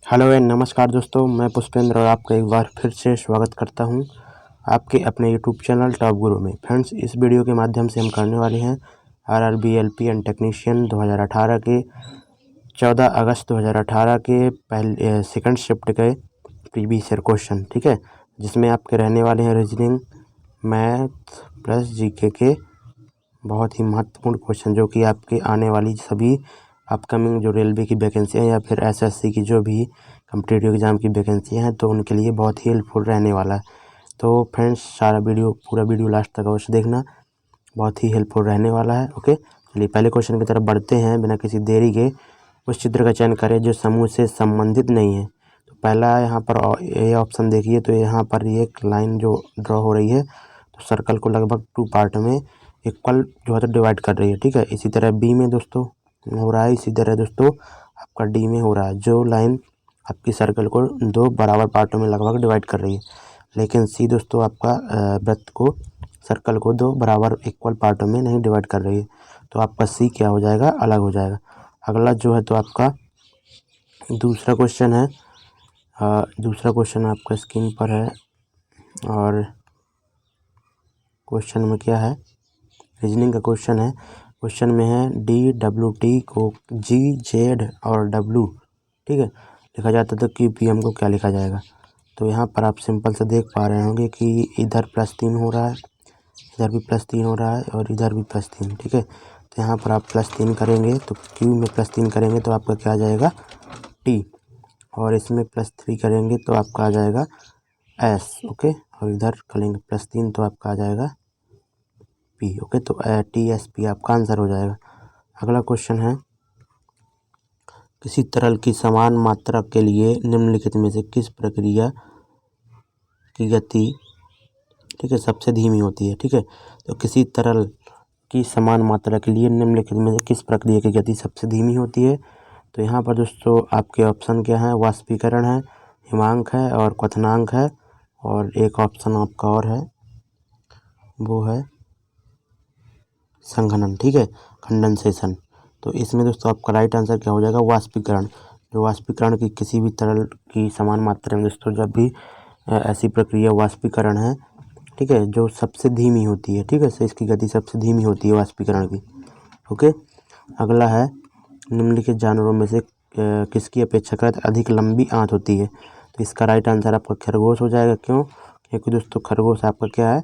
Hello and नमस्कार दोस्तों, मैं पुष्पेंद्र और आपका एक बार फिर से स्वागत करता हूं आपके अपने यूट्यूब चैनल टॉप गुरु में। फ्रेंड्स, इस वीडियो के माध्यम से हम करने वाले हैं आरआरबी एलपी एंड टेक्नीशियन 2018 के 14 अगस्त 2018 के पहले सेकंड शिफ्ट के प्रीवियस ईयर क्वेश्चन, ठीक है, जिसमें आपके रहने वाले हैं रीजनिंग, मैथ प्लस जीके के बहुत ही महत्वपूर्ण क्वेश्चन, जो कि आपके आने वाली सभी अपकमिंग जो रेलवे की वैकेंसियाँ या फिर एसएससी की जो भी कम्पिटिटिव एग्ज़ाम की वैकेंसियाँ हैं, तो उनके लिए बहुत ही हेल्पफुल रहने वाला है। तो फ्रेंड्स, पूरा वीडियो लास्ट तक अवश्य देखना, बहुत ही हेल्पफुल रहने वाला है। ओके, चलिए पहले क्वेश्चन की तरफ बढ़ते हैं बिना किसी देरी के। उस चित्र का चयन करें जो समूह से संबंधित नहीं है। तो पहला यहाँ पर ये ऑप्शन देखिए, तो यहाँ पर ये एक लाइन जो ड्रॉ हो रही है, तो सर्कल को लगभग 2 पार्ट में इक्वल जो है तो डिवाइड कर रही है, ठीक है। इसी तरह बी में दोस्तों हो रहा है, इसी तरह दोस्तों आपका डी में हो रहा है। जो लाइन आपकी सर्कल को 2 बराबर पार्टों में लगभग डिवाइड कर रही है, लेकिन सी दोस्तों आपका वृत्त को, सर्कल को 2 बराबर इक्वल पार्टों में नहीं डिवाइड कर रही है। तो आपका सी क्या हो जाएगा, अलग हो जाएगा। अगला जो है तो आपका दूसरा क्वेश्चन है। दूसरा क्वेश्चन आपका स्क्रीन पर है, और क्वेश्चन में क्या है, रीजनिंग का क्वेश्चन है। क्वेश्चन में है डी डब्ल्यू टी को जी जेड और डब्ल्यू, ठीक है, लिखा जाता है, तो क्यू पी एम को क्या लिखा जाएगा। तो यहाँ पर आप सिंपल से देख पा रहे होंगे कि इधर +3 हो रहा है, इधर भी +3 हो रहा है, और इधर भी +3, ठीक है। तो यहाँ पर आप +3 करेंगे, तो क्यू में +3 करेंगे तो आपका क्या आ जाएगा, टी, और इसमें +3 करेंगे तो आपका आ जाएगा एस, ओके, और इधर करेंगे +3 तो आपका आ जाएगा पी, ओके। तो टी एस पी आपका आंसर हो जाएगा। अगला क्वेश्चन है, किसी तरल की समान मात्रा के लिए निम्नलिखित में से किस प्रक्रिया की गति, ठीक है, सबसे धीमी होती है, ठीक है। तो किसी तरल की समान मात्रा के लिए निम्नलिखित में से किस प्रक्रिया की गति सबसे धीमी होती है। तो यहाँ पर दोस्तों आपके ऑप्शन क्या है, वाष्पीकरण है, हिमांक है, और क्वथनांक है, और एक ऑप्शन आपका और है, वो है संघनन, ठीक है, कंडेंसेशन। तो इसमें दोस्तों आपका राइट आंसर क्या हो जाएगा, वाष्पीकरण। जो वाष्पीकरण की किसी भी तरल की समान मात्रा में दोस्तों जब भी ऐसी प्रक्रिया वाष्पीकरण है, ठीक है, जो सबसे धीमी होती है, ठीक है, तो इसकी गति सबसे धीमी होती है वाष्पीकरण की, ओके। अगला है, निम्नलिखित जानवरों में से किसकी अपेक्षाकृत अधिक लंबी आंत होती है। तो इसका राइट आंसर आपका खरगोश हो जाएगा। क्यों, क्योंकि दोस्तों खरगोश आपका क्या है,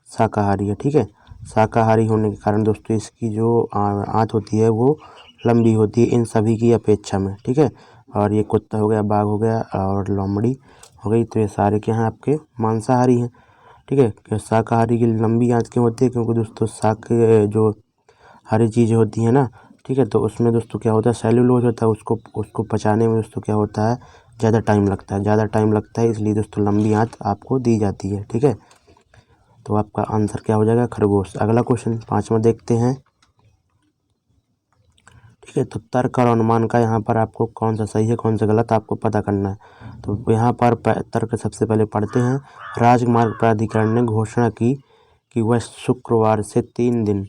शाकाहारी है, ठीक है। शाकाहारी होने के कारण दोस्तों इसकी जो आंत होती है वो लंबी होती है इन सभी की अपेक्षा में, ठीक है। और ये कुत्ता हो गया, बाघ हो गया, और लोमड़ी हो गई, तो ये सारे क्या हैं, आपके मांसाहारी हैं, ठीक है। शाकाहारी की लंबी आंत क्यों होती है, क्योंकि दोस्तों शाक जो हरी चीज़ें होती हैं ना, ठीक है, तो उसमें दोस्तों क्या होता है, सेल्यूलोज होता है, उसको उसको पचाने में दोस्तों क्या होता है, ज़्यादा टाइम लगता है, इसलिए दोस्तों लंबी आंत आपको दी जाती है, ठीक है। तो आपका आंसर क्या हो जाएगा, खरगोश। अगला क्वेश्चन 5वां देखते हैं, ठीक है। तो तर्क और अनुमान का यहाँ पर आपको कौन सा सही है कौन सा गलत आपको पता करना है। तो यहाँ पर तर्क सबसे पहले पढ़ते हैं। राजमार्ग प्राधिकरण ने घोषणा की कि वह शुक्रवार से 3 दिन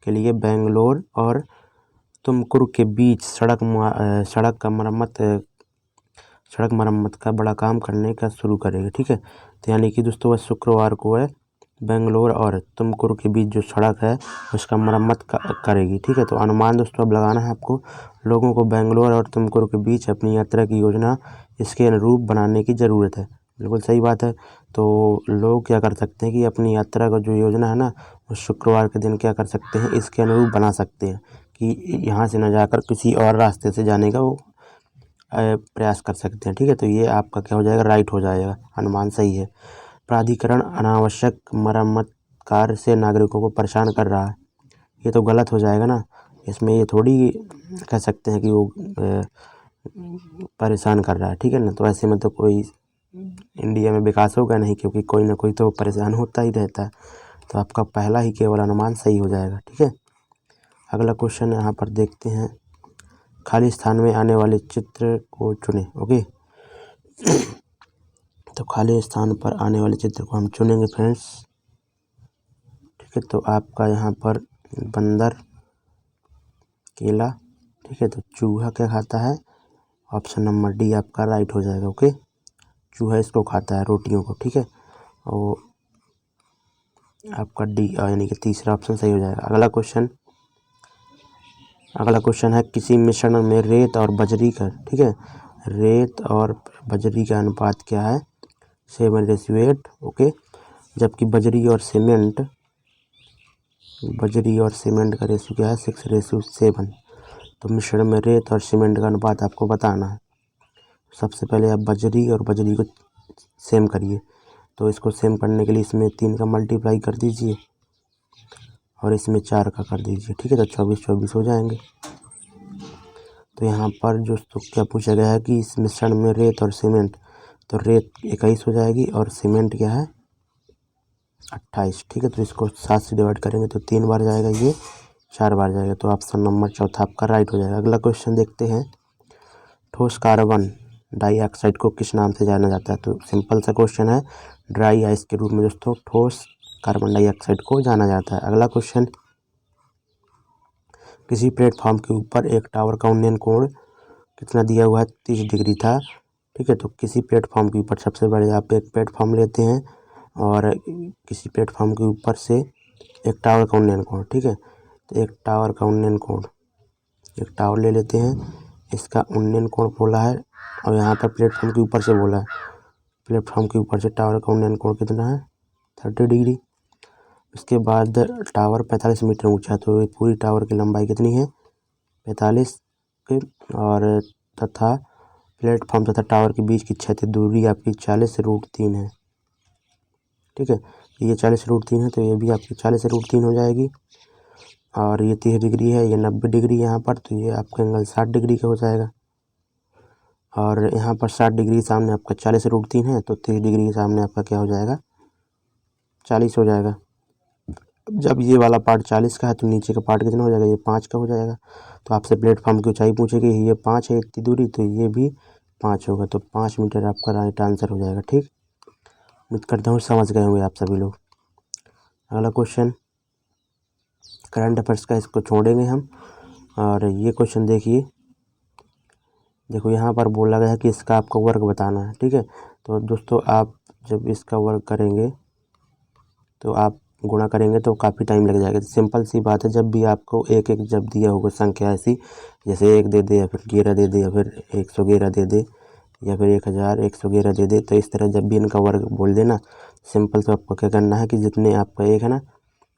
के लिए बेंगलोर और तुमकुर के बीच सड़क मरम्मत का बड़ा काम करने का शुरू करेगी, ठीक है। तो यानी कि दोस्तों वह शुक्रवार को है बेंगलोर और तुमकुर के बीच जो सड़क है उसका मरम्मत करेगी, ठीक है। तो अनुमान दोस्तों अब लगाना है आपको। लोगों को बेंगलोर और तुमकुर के बीच अपनी यात्रा की योजना इसके अनुरूप बनाने की ज़रूरत है। बिल्कुल सही बात है। तो लोग क्या कर सकते हैं कि अपनी यात्रा का जो योजना है ना, वो शुक्रवार के दिन क्या कर सकते हैं, इसके अनुरूप बना सकते हैं कि यहाँ से न जाकर किसी और रास्ते से जाने का वो प्रयास कर सकते हैं, ठीक है। तो ये आपका क्या हो जाएगा, राइट हो जाएगा, अनुमान सही है। प्राधिकरण अनावश्यक मरम्मत कार्य से नागरिकों को परेशान कर रहा है, ये तो गलत हो जाएगा ना। इसमें ये थोड़ी कह सकते हैं कि वो परेशान कर रहा है, ठीक है ना। तो ऐसे में तो कोई इंडिया में विकास होगा नहीं, क्योंकि कोई ना कोई तो परेशान होता ही रहता है। तो आपका पहला ही केवल अनुमान सही हो जाएगा, ठीक है। अगला क्वेश्चन यहाँ पर देखते हैं, खाली स्थान में आने वाले चित्र को चुनें, ओके। तो खाली स्थान पर आने वाले चित्र को हम चुनेंगे फ्रेंड्स, ठीक है। तो आपका यहाँ पर बंदर, केला, ठीक है। तो चूहा क्या खाता है, ऑप्शन नंबर डी आपका राइट हो जाएगा। ओके, चूहा इसको खाता है, रोटियों को, ठीक है, और आपका डी यानी कि तीसरा ऑप्शन सही हो जाएगा। अगला क्वेश्चन है किसी मिश्रण में रेत और बजरी का, ठीक है, रेत और बजरी का अनुपात क्या है? 7:8। ओके, जबकि बजरी और सीमेंट का रेशियो क्या है? 6:7। तो मिश्रण में रेत और सीमेंट का अनुपात आपको बताना है। सबसे पहले आप बजरी और बजरी को सेम करिए, तो इसको सेम करने के लिए इसमें 3 का मल्टीप्लाई कर दीजिए और इसमें 4 का कर दीजिए, ठीक है, तो 24 हो जाएंगे। तो यहाँ पर जो क्या पूछा गया है कि इस मिश्रण में रेत और सीमेंट, तो रेत 21 हो जाएगी और सीमेंट क्या है? 28, ठीक है, तो इसको 7 से डिवाइड करेंगे तो 3 बार जाएगा, ये 4 बार जाएगा, तो ऑप्शन नंबर चौथा आपका राइट हो जाएगा। अगला क्वेश्चन देखते हैं, ठोस कार्बन डाइऑक्साइड को किस नाम से जाना जाता है? तो सिंपल सा क्वेश्चन है, ड्राई आइस के रूप में दोस्तों ठोस कार्बन डाइऑक्साइड को जाना जाता है। अगला क्वेश्चन, किसी प्लेटफॉर्म के ऊपर एक टावर का उन्नयन कोण कितना दिया हुआ है? 30 डिग्री था, ठीक है, तो किसी प्लेटफॉर्म के ऊपर, सबसे बड़े आप एक प्लेटफॉर्म लेते हैं और किसी प्लेटफॉर्म के ऊपर से एक टावर का उन्नयन कोण, ठीक है, तो एक टावर का उन्नयन कोण, एक टावर ले लेते हैं, इसका उन्नयन कोण बोला है और यहाँ पर प्लेटफॉर्म के ऊपर से बोला है, प्लेटफॉर्म के ऊपर से टावर का उन्नयन कोण कितना है? 30 डिग्री। इसके बाद टावर 45 मीटर ऊंचा है, तो पूरी टावर की लंबाई कितनी है? 45 के, और तथा प्लेटफॉर्म तथा टावर के बीच की क्षैतिज दूरी आपकी 40√3 है, ठीक है, ये 40√3 है, तो ये भी आपकी 40√3 हो जाएगी। और ये 30 डिग्री है, ये 90 डिग्री यहाँ पर, तो ये आपका एंगल 60 डिग्री का हो जाएगा। और यहाँ पर 60 डिग्री के सामने आपका 40√3 है, तो 30 डिग्री के सामने आपका क्या हो जाएगा? 40 हो जाएगा। जब ये वाला पार्ट 40 का है तो नीचे का पार्ट कितना हो जाएगा? ये 5 का हो जाएगा। तो आपसे प्लेटफॉर्म की ऊंचाई पूछेगी, ये 5 है इतनी दूरी, तो ये भी 5 होगा, तो 5 मीटर आपका राइट आंसर हो जाएगा, ठीक। उम्मीद करता हूँ समझ गए होंगे आप सभी लोग। अगला क्वेश्चन करंट अफेयर्स का, इसको छोड़ेंगे हम, और ये क्वेश्चन देखिए, देखो यहाँ पर बोला गया है कि इसका आपको वर्क बताना है, ठीक है। तो दोस्तों आप जब इसका वर्क करेंगे तो आप गुणा करेंगे तो काफ़ी टाइम लग जाएगा। तो सिंपल सी बात है, जब भी आपको एक जब दिया होगा संख्या ऐसी, जैसे 1 दे दे या फिर 11 दे दे या फिर 111 दे दे या फिर 1111 दे दे, तो इस तरह जब भी इनका वर्ग बोल देना, सिंपल से आपको क्या करना है कि जितने आपका एक है ना,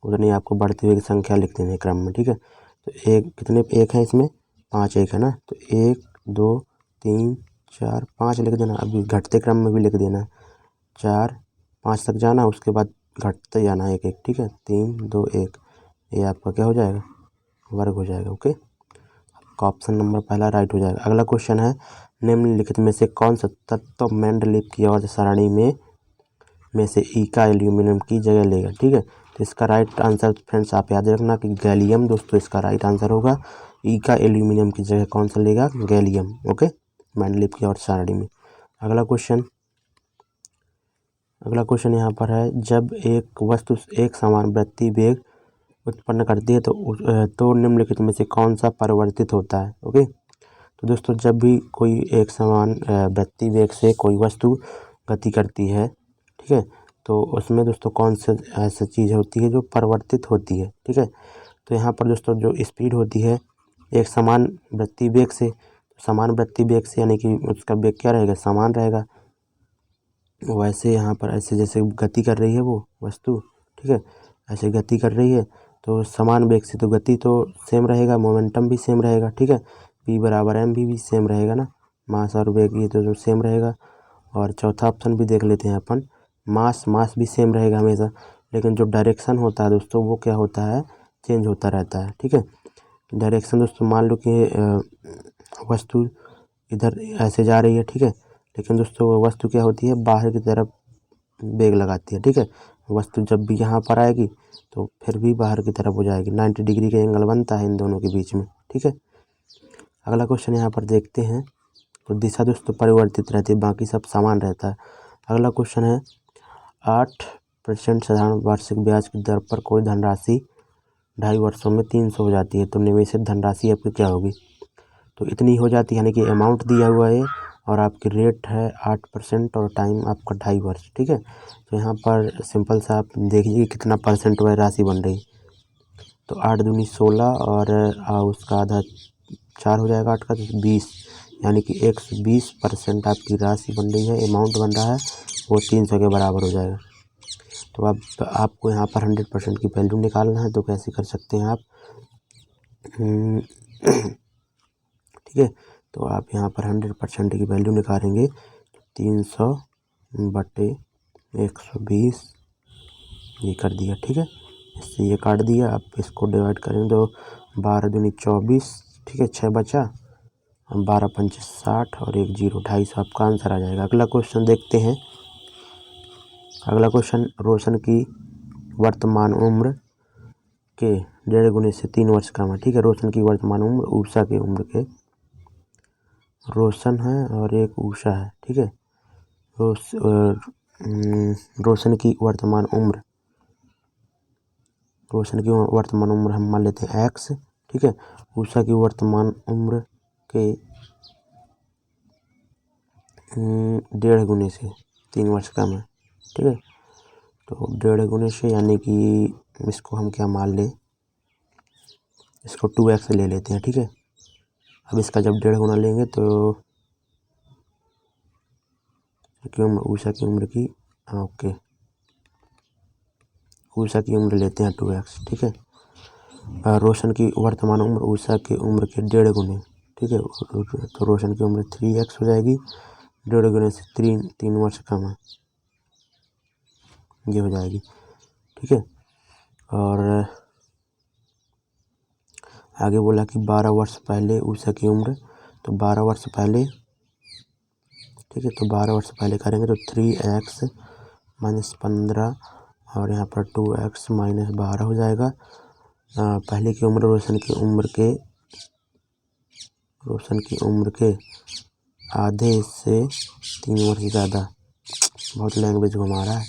उतनी आपको बढ़ती हुई संख्या लिख देनी है क्रम में, ठीक है। तो एक कितने एक है इसमें? 5 एक है ना, तो 1 2 3 4 5 लिख देना। अभी घटते क्रम में भी लिख देना, 4 5 तक जाना, उसके बाद घटते जाना एक एक, ठीक है, 3 2 1, ये आपका क्या हो जाएगा? वर्ग हो जाएगा। ओके, आपका ऑप्शन नंबर पहला राइट हो जाएगा। अगला क्वेश्चन है, निम्नलिखित में से कौन सा तत्व मेंडलीव की औसत सारणी में से ई का एल्यूमिनियम की जगह लेगा, ठीक है। तो इसका राइट आंसर फ्रेंड्स आप याद रखना कि गैलियम, दोस्तों इसका राइट आंसर होगा। ई का एल्यूमिनियम की जगह कौन सा लेगा? गैलियम। ओके, मेंडलीव की औसत सारणी में। अगला क्वेश्चन यहाँ पर है, जब एक वस्तु एक समान वृत्ति वेग उत्पन्न करती है तो निम्नलिखित में से कौन सा परिवर्तित होता है? ओके, तो दोस्तों जब भी कोई एक समान वृत्ति वेग से कोई वस्तु गति करती है, ठीक है, तो उसमें दोस्तों कौन सा ऐसी चीज़ होती है जो परिवर्तित होती है, ठीक है। तो यहाँ पर दोस्तों जो स्पीड होती है एक समान वृत्ति वेग से, समान वृत्ति वेग से यानी कि उसका वेग क्या रहेगा? समान रहेगा। वैसे यहाँ पर ऐसे जैसे गति कर रही है वो वस्तु, ठीक है, ऐसे गति कर रही है, तो समान वेग से तो गति तो सेम रहेगा, मोमेंटम भी सेम रहेगा, ठीक है, P बराबर m भी सेम रहेगा ना, मास और वेग ये तो सेम रहेगा। और चौथा ऑप्शन भी देख लेते हैं अपन, मास भी सेम रहेगा हमेशा, लेकिन जो डायरेक्शन होता है दोस्तों वो क्या होता है? चेंज होता रहता है, ठीक है। डायरेक्शन दोस्तों मान लो कि वस्तु इधर ऐसे जा रही है, ठीक है, लेकिन दोस्तों वस्तु क्या होती है? बाहर की तरफ वेग लगाती है, ठीक है। वस्तु जब भी यहाँ पर आएगी तो फिर भी बाहर की तरफ हो जाएगी, 90 डिग्री का एंगल बनता है इन दोनों के बीच में, ठीक है। अगला क्वेश्चन यहाँ पर देखते हैं, तो दिशा दोस्तों परिवर्तित रहती है, बाकी सब समान रहता है। अगला क्वेश्चन है, 8% साधारण वार्षिक ब्याज की दर पर कोई धनराशि 2.5 वर्षों में 300 हो जाती है, तो निवेशित धनराशि आपकी क्या होगी? तो इतनी हो जाती है, यानी कि अमाउंट दिया हुआ है और आपकी रेट है 8% और टाइम आपका 2.5 वर्ष। ठीक है, तो यहाँ पर सिंपल सा आप देखिए कितना परसेंट वह राशि बन रही। तो 8 दूनी 16 और उसका आधा 4 हो जाएगा 8 का, तो 20, यानी कि 120% आपकी राशि बन रही है, अमाउंट बन रहा है वो 300 के बराबर हो जाएगा। तो अब आपको यहाँ पर 100% की वैल्यू निकालना है, तो कैसे कर सकते हैं आप। ठीक है, तो आप यहाँ पर 100% की वैल्यू निकालेंगे, 300/120 ये कर दिया। ठीक है, इससे ये काट दिया। आप इसको डिवाइड करेंगे तो 12 दूनी 24, ठीक है, 6 बचा, 12 पंचे 60 और 1 0, 250 आपका आंसर आ जाएगा। अगला क्वेश्चन देखते हैं। अगला क्वेश्चन, रोशन की वर्तमान उम्र के 1.5 गुने से 3 वर्ष कम है। ठीक है, रोशन की वर्तमान उम्र उषा की उम्र के, रोशन है और एक उषा है। ठीक है, रोशन की वर्तमान उम्र, हम मान लेते हैं x। ठीक है, उषा की वर्तमान उम्र के 1.5 गुने से 3 वर्ष कम है। ठीक है, तो 1.5 गुने से यानी कि इसको हम क्या मान लें, इसको 2x ले लेते हैं। ठीक है, अब इसका जब 1.5 गुना लेंगे तो उषा की उम्र की, ओके, उषा की उम्र लेते हैं 2x। ठीक है, रोशन की वर्तमान उम्र उषा की उम्र के 1.5 गुने। ठीक है, तो रोशन की उम्र 3x हो जाएगी, 1.5 गुने से 3 वर्ष कम है, ये हो जाएगी। ठीक है, और आगे बोला कि 12 वर्ष पहले उषा की उम्र, तो 12 वर्ष पहले, ठीक है, तो 12 वर्ष पहले करेंगे तो 3x - 15 और यहाँ पर 2x - 12 हो जाएगा। पहले की उम्र रोशन की उम्र के आधे से 3 वर्ष ज़्यादा। बहुत लैंग्वेज घुमा रहा है।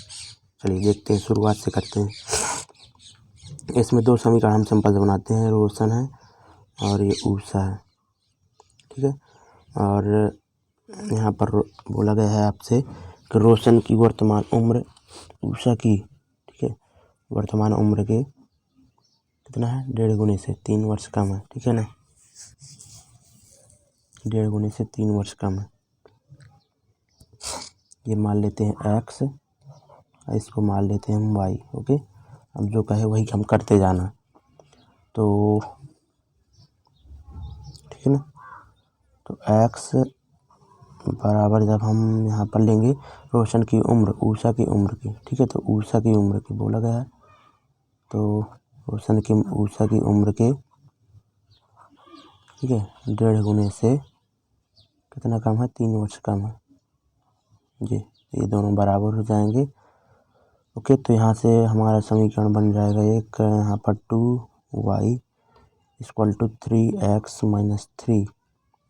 चलिए देखते हैं, शुरुआत से करते हैं। इसमें 2 समीकरण हम सिंपल से बनाते हैं, रोशन है और ये उषा है। ठीक है, और यहाँ पर बोला गया है आपसे कि रोशन की वर्तमान उम्र उषा की, ठीक है, वर्तमान उम्र के कितना है, 1.5 गुने से 3 वर्ष कम है। ठीक है ना, 1.5 गुने से 3 वर्ष कम है, ये मान लेते हैं x, इसको मान लेते हैं हम y। ओके, अब जो कहे वही हम करते जाना। तो ठीक है ना, तो x बराबर जब हम यहाँ पर लेंगे रोशन की उम्र उषा की उम्र की, ठीक है, तो उषा की उम्र की बोला गया है, तो रोशन की उषा की उम्र के, ठीक है, 1.5 गुने से कितना कम है, 3 वर्ष कम है। ये दोनों बराबर हो जाएंगे। ओके, तो यहाँ से हमारा समीकरण बन जाएगा एक, यहाँ पर 2y = 3x - 3।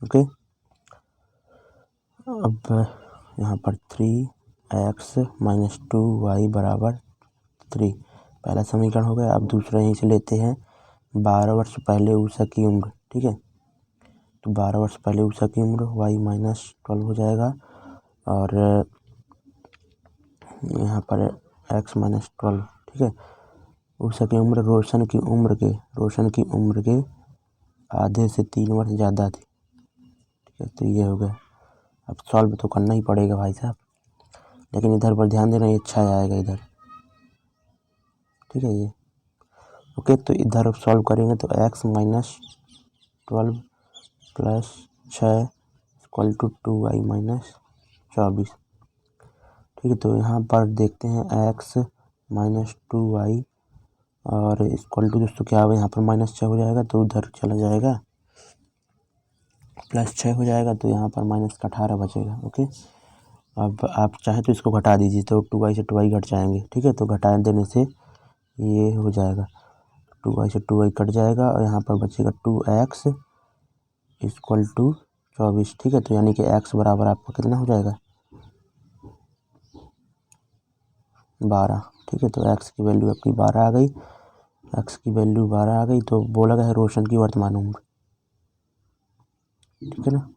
ओके, अब यहाँ पर 3x - 2y = 3 पहला समीकरण हो गया। अब दूसरा यहीं से लेते हैं, 12 वर्ष पहले उषा की उम्र। ठीक है, तो 12 वर्ष पहले उषा की उम्र y - 12 हो जाएगा, और यहाँ पर x - 12। ठीक है, उषा की उम्र रोशन की उम्र के आधे से 3 वर्ष ज़्यादा थी। ठीक है, तो ये हो गया। अब सॉल्व तो करना ही पड़ेगा भाई साहब, लेकिन इधर पर ध्यान देना, ये अच्छा आएगा इधर। ठीक है, ये ओके, तो इधर सॉल्व करेंगे तो x - 12 + 6 = 2y - 24। ठीक है, तो यहाँ पर देखते हैं x - 2y और इक्वल टू दोस्तों क्या होगा, यहाँ पर -6 हो जाएगा तो उधर चला जाएगा, +6 हो जाएगा तो यहाँ पर -18 बचेगा। ओके, अब आप चाहे तो इसको घटा दीजिए, तो 2y से 2y घट जाएंगे। ठीक है, तो घटा देने से ये हो जाएगा, 2y से 2y कट जाएगा और यहाँ पर बचेगा 2x = 24। ठीक है, तो यानी कि x बराबर आपका कितना हो जाएगा, 12। ठीक है, तो x की वैल्यू आपकी 12 आ गई, x की वैल्यू 12 आ गई। तो बोला गया है रोशन की वर्तमान उम्र, ठीक है ना।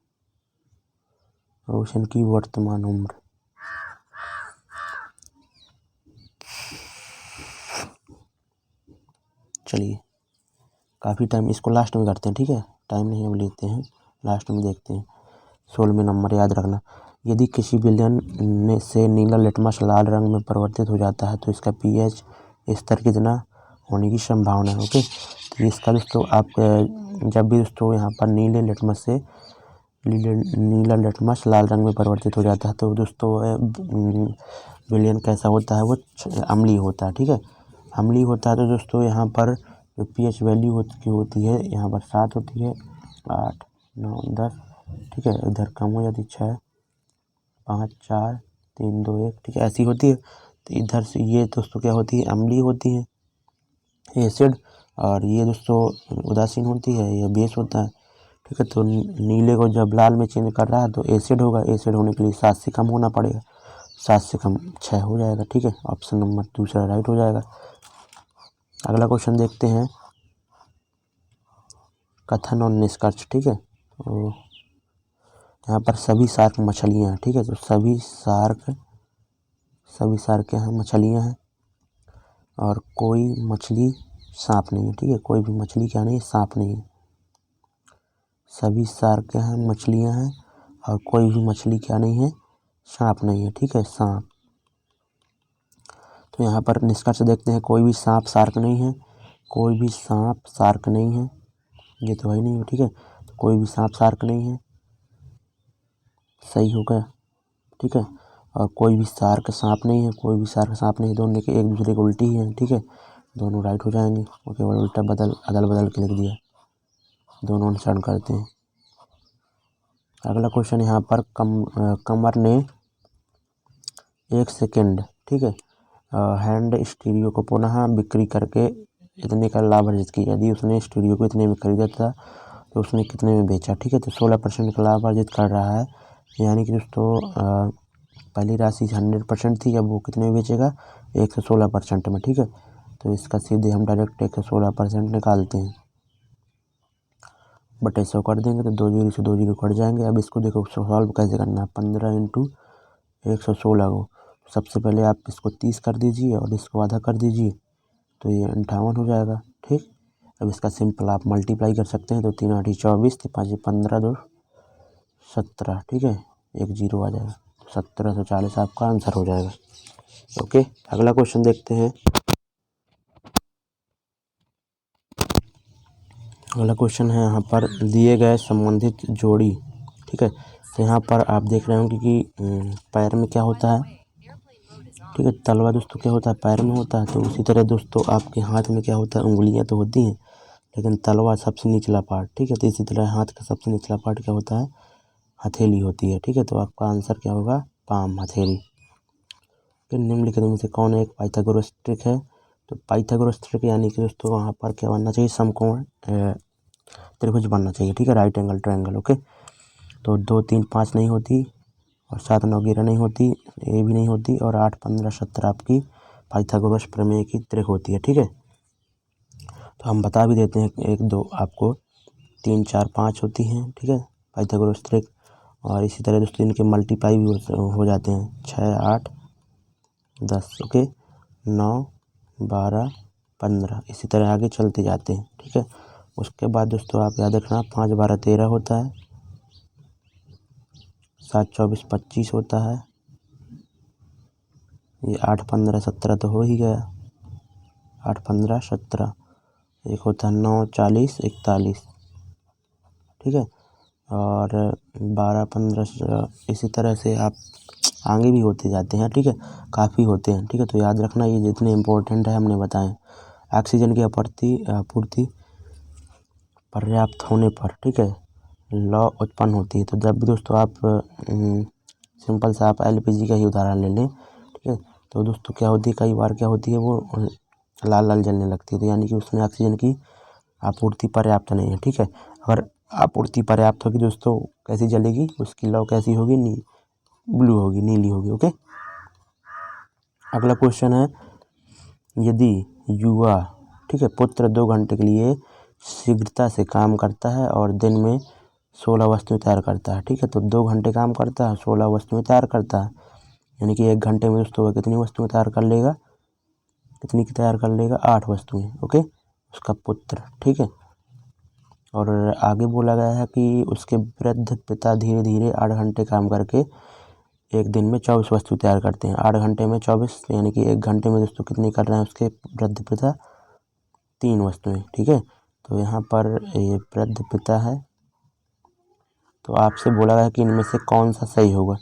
रोशन की वर्तमान उम्र, चलिए काफ़ी टाइम, इसको लास्ट में करते हैं, ठीक है, टाइम नहीं हम लेते हैं, लास्ट में देखते हैं। 16वें नंबर याद रखना, यदि किसी विलयन में से नीला लिटमस लाल रंग में परिवर्तित हो जाता है तो इसका पीएच स्तर कितना होने की संभावना है। ओके, तो इसका दोस्तों आप जब भी दोस्तों यहाँ पर नीला लिटमस लाल रंग में परिवर्तित हो जाता है तो दोस्तों विलयन कैसा होता है, वो अम्लीय होता है। ठीक है, अम्लीय होता है तो दोस्तों यहाँ पर जो पीएच वैल्यू होती है यहाँ पर 7 होती है, 8, 9, 10, ठीक है, इधर कम हो जाती 6, 5, 4, 3, 2, 1, ठीक है, ऐसी होती है। तो इधर से ये दोस्तों क्या होती है, अम्लीय होती है एसिड, और ये दोस्तों उदासीन होती है, ये बेस होता है। ठीक है, तो नीले को जब लाल में चेंज कर रहा है तो एसिड होगा, एसिड होने के लिए 7 से कम होना पड़ेगा, 7 से कम 6 हो जाएगा। ठीक है, ऑप्शन नंबर दूसरा राइट हो जाएगा। अगला क्वेश्चन देखते हैं, कथन और निष्कर्ष। ठीक है, तो यहाँ पर सभी शार्क मछलियाँ हैं। ठीक है, तो सभी शार्क यहाँ मछलियाँ हैं और कोई मछली सांप नहीं है। ठीक है, कोई भी मछली क्या नहीं है, सांप नहीं है। सभी शार्क यहाँ मछलियाँ हैं और कोई भी मछली क्या नहीं है, सांप नहीं है। ठीक है, सांप। तो यहाँ पर निष्कर्ष देखते हैं, कोई भी सांप शार्क नहीं है, कोई भी सांप शार्क नहीं है, ये तो है नहीं है। ठीक है, तो कोई भी सांप शार्क नहीं है, सही हो गया। ठीक है, और कोई भी शार्क सांप नहीं है, कोई भी शार्क सांप नहीं है, दोनों के एक दूसरे को उल्टी ही है। ठीक है, दोनों राइट हो जाएंगे, वो केवल उल्टा अदल बदल के लिख दिया, दोनों अनुसरण करते हैं। अगला क्वेश्चन यहाँ पर कमर ने 1 सेकेंड, ठीक है, हैंड स्टीरियो को पुनः बिक्री करके इतने का लाभ अर्जित किया। यदि उसने स्टीरियो को इतने में खरीदा था तो उसने कितने में बेचा। ठीक है, तो 16% का लाभ अर्जित कर रहा है, यानी कि दोस्तों पहली राशि 100% थी, अब वो कितने में बेचेगा, 116% में। ठीक है, तो इसका सीधे हम डायरेक्ट 116% निकालते हैं, बटे 100 कर देंगे तो 2 जीरो से 2 जीरो कट जाएंगे। अब इसको देखो सॉल्व कैसे करना है, 15 इंटू 116 को सबसे पहले आप इसको 30 कर दीजिए और इसको आधा कर दीजिए तो ये 58 हो जाएगा। ठीक, अब इसका सिंपल आप मल्टीप्लाई कर सकते हैं, तो 3 8 24, 5 15, 2 17। ठीक है, एक जीरो आ जाएगा, 1740 आपका आंसर हो जाएगा। ओके, अगला क्वेश्चन देखते हैं। अगला क्वेश्चन है यहाँ पर दिए गए संबंधित जोड़ी। ठीक है, तो यहाँ पर आप देख रहे होंगे कि पैर में क्या होता है। ठीक है, तलवा दोस्तों क्या होता है, पैर में होता है। तो उसी तरह दोस्तों आपके हाथ में क्या होता है, उंगलियाँ तो होती हैं लेकिन तलवा सबसे निचला पार्ट। ठीक है, तो इसी तरह हाथ का सबसे निचला पार्ट क्या होता है, हथेली होती है। ठीक है, तो आपका आंसर क्या होगा, पाम, हथेली। फिर निम्नलिखित में से कौन एक पाइथागोरस ट्रिक है, तो पाइथागोरस ट्रिक यानी कि दोस्तों वहाँ पर क्या बनना चाहिए, समकोण त्रिभुज बनना चाहिए। ठीक है, राइट एंगल ट्रायंगल। ओके, तो 2 3 5 नहीं होती और 7 9 11 नहीं होती, ये भी नहीं होती, और 8 15 17 आपकी पाइथागोरस प्रमेय की ट्रिक होती है। ठीक है, तो हम बता भी देते हैं, 1 2 आपको 3 4 5 होती हैं। ठीक है, पाइथागोरस ट्रिक, और इसी तरह दोस्तों इनके मल्टीप्लाई भी हो जाते हैं, 6 8 10, ओके, 9 12 15, इसी तरह आगे चलते जाते हैं। ठीक है, उसके बाद दोस्तों आप याद रखना 5 12 13 होता है, 7 24 25 होता है, ये 8 15 17 तो हो ही गया, 8 15 17, एक होता है 9 40 41। ठीक है, और 12 15 इसी तरह से आप आगे भी होते जाते हैं। ठीक है, काफ़ी होते हैं। ठीक है, तो याद रखना ये जितने इम्पोर्टेंट है हमने बताएं। ऑक्सीजन की आपूर्ति पर्याप्त होने पर, ठीक है, लौ उत्पन्न होती है। तो जब भी दोस्तों आप सिंपल सा आप एलपीजी का ही उदाहरण ले लें। ठीक है, तो दोस्तों क्या होती है, कई बार क्या होती है, वो लाल लाल जलने लगती है, तो यानी कि उसमें ऑक्सीजन की आपूर्ति पर्याप्त नहीं है। ठीक है, अगर आपूर्ति पर्याप्त होगी दोस्तों, कैसी जलेगी, उसकी लौ कैसी होगी, ब्लू होगी, नीली होगी। ओके, अगला क्वेश्चन है, यदि युवा, ठीक है, पुत्र 2 घंटे के लिए शीघ्रता से काम करता है और दिन में 16 वस्तुएं तैयार करता है। ठीक है, तो 2 घंटे काम करता है, 16 वस्तुएं तैयार करता है, यानी कि 1 घंटे में दोस्तों वह कितनी वस्तुएं तैयार कर लेगा, कितनी की तैयार कर लेगा, 8 वस्तुएं। ओके, उसका पुत्र। ठीक है, और आगे बोला गया है कि उसके वृद्ध पिता धीरे धीरे 8 घंटे काम करके एक दिन में 24 वस्तु तैयार करते हैं। 8 घंटे में 24, यानी कि 1 घंटे में दोस्तों कितनी कर रहे हैं उसके वृद्ध पिता, 3 वस्तुएं। ठीक है, तो यहाँ पर ये वृद्ध पिता है, तो आपसे बोला गया है कि इनमें से कौन सा सही होगा।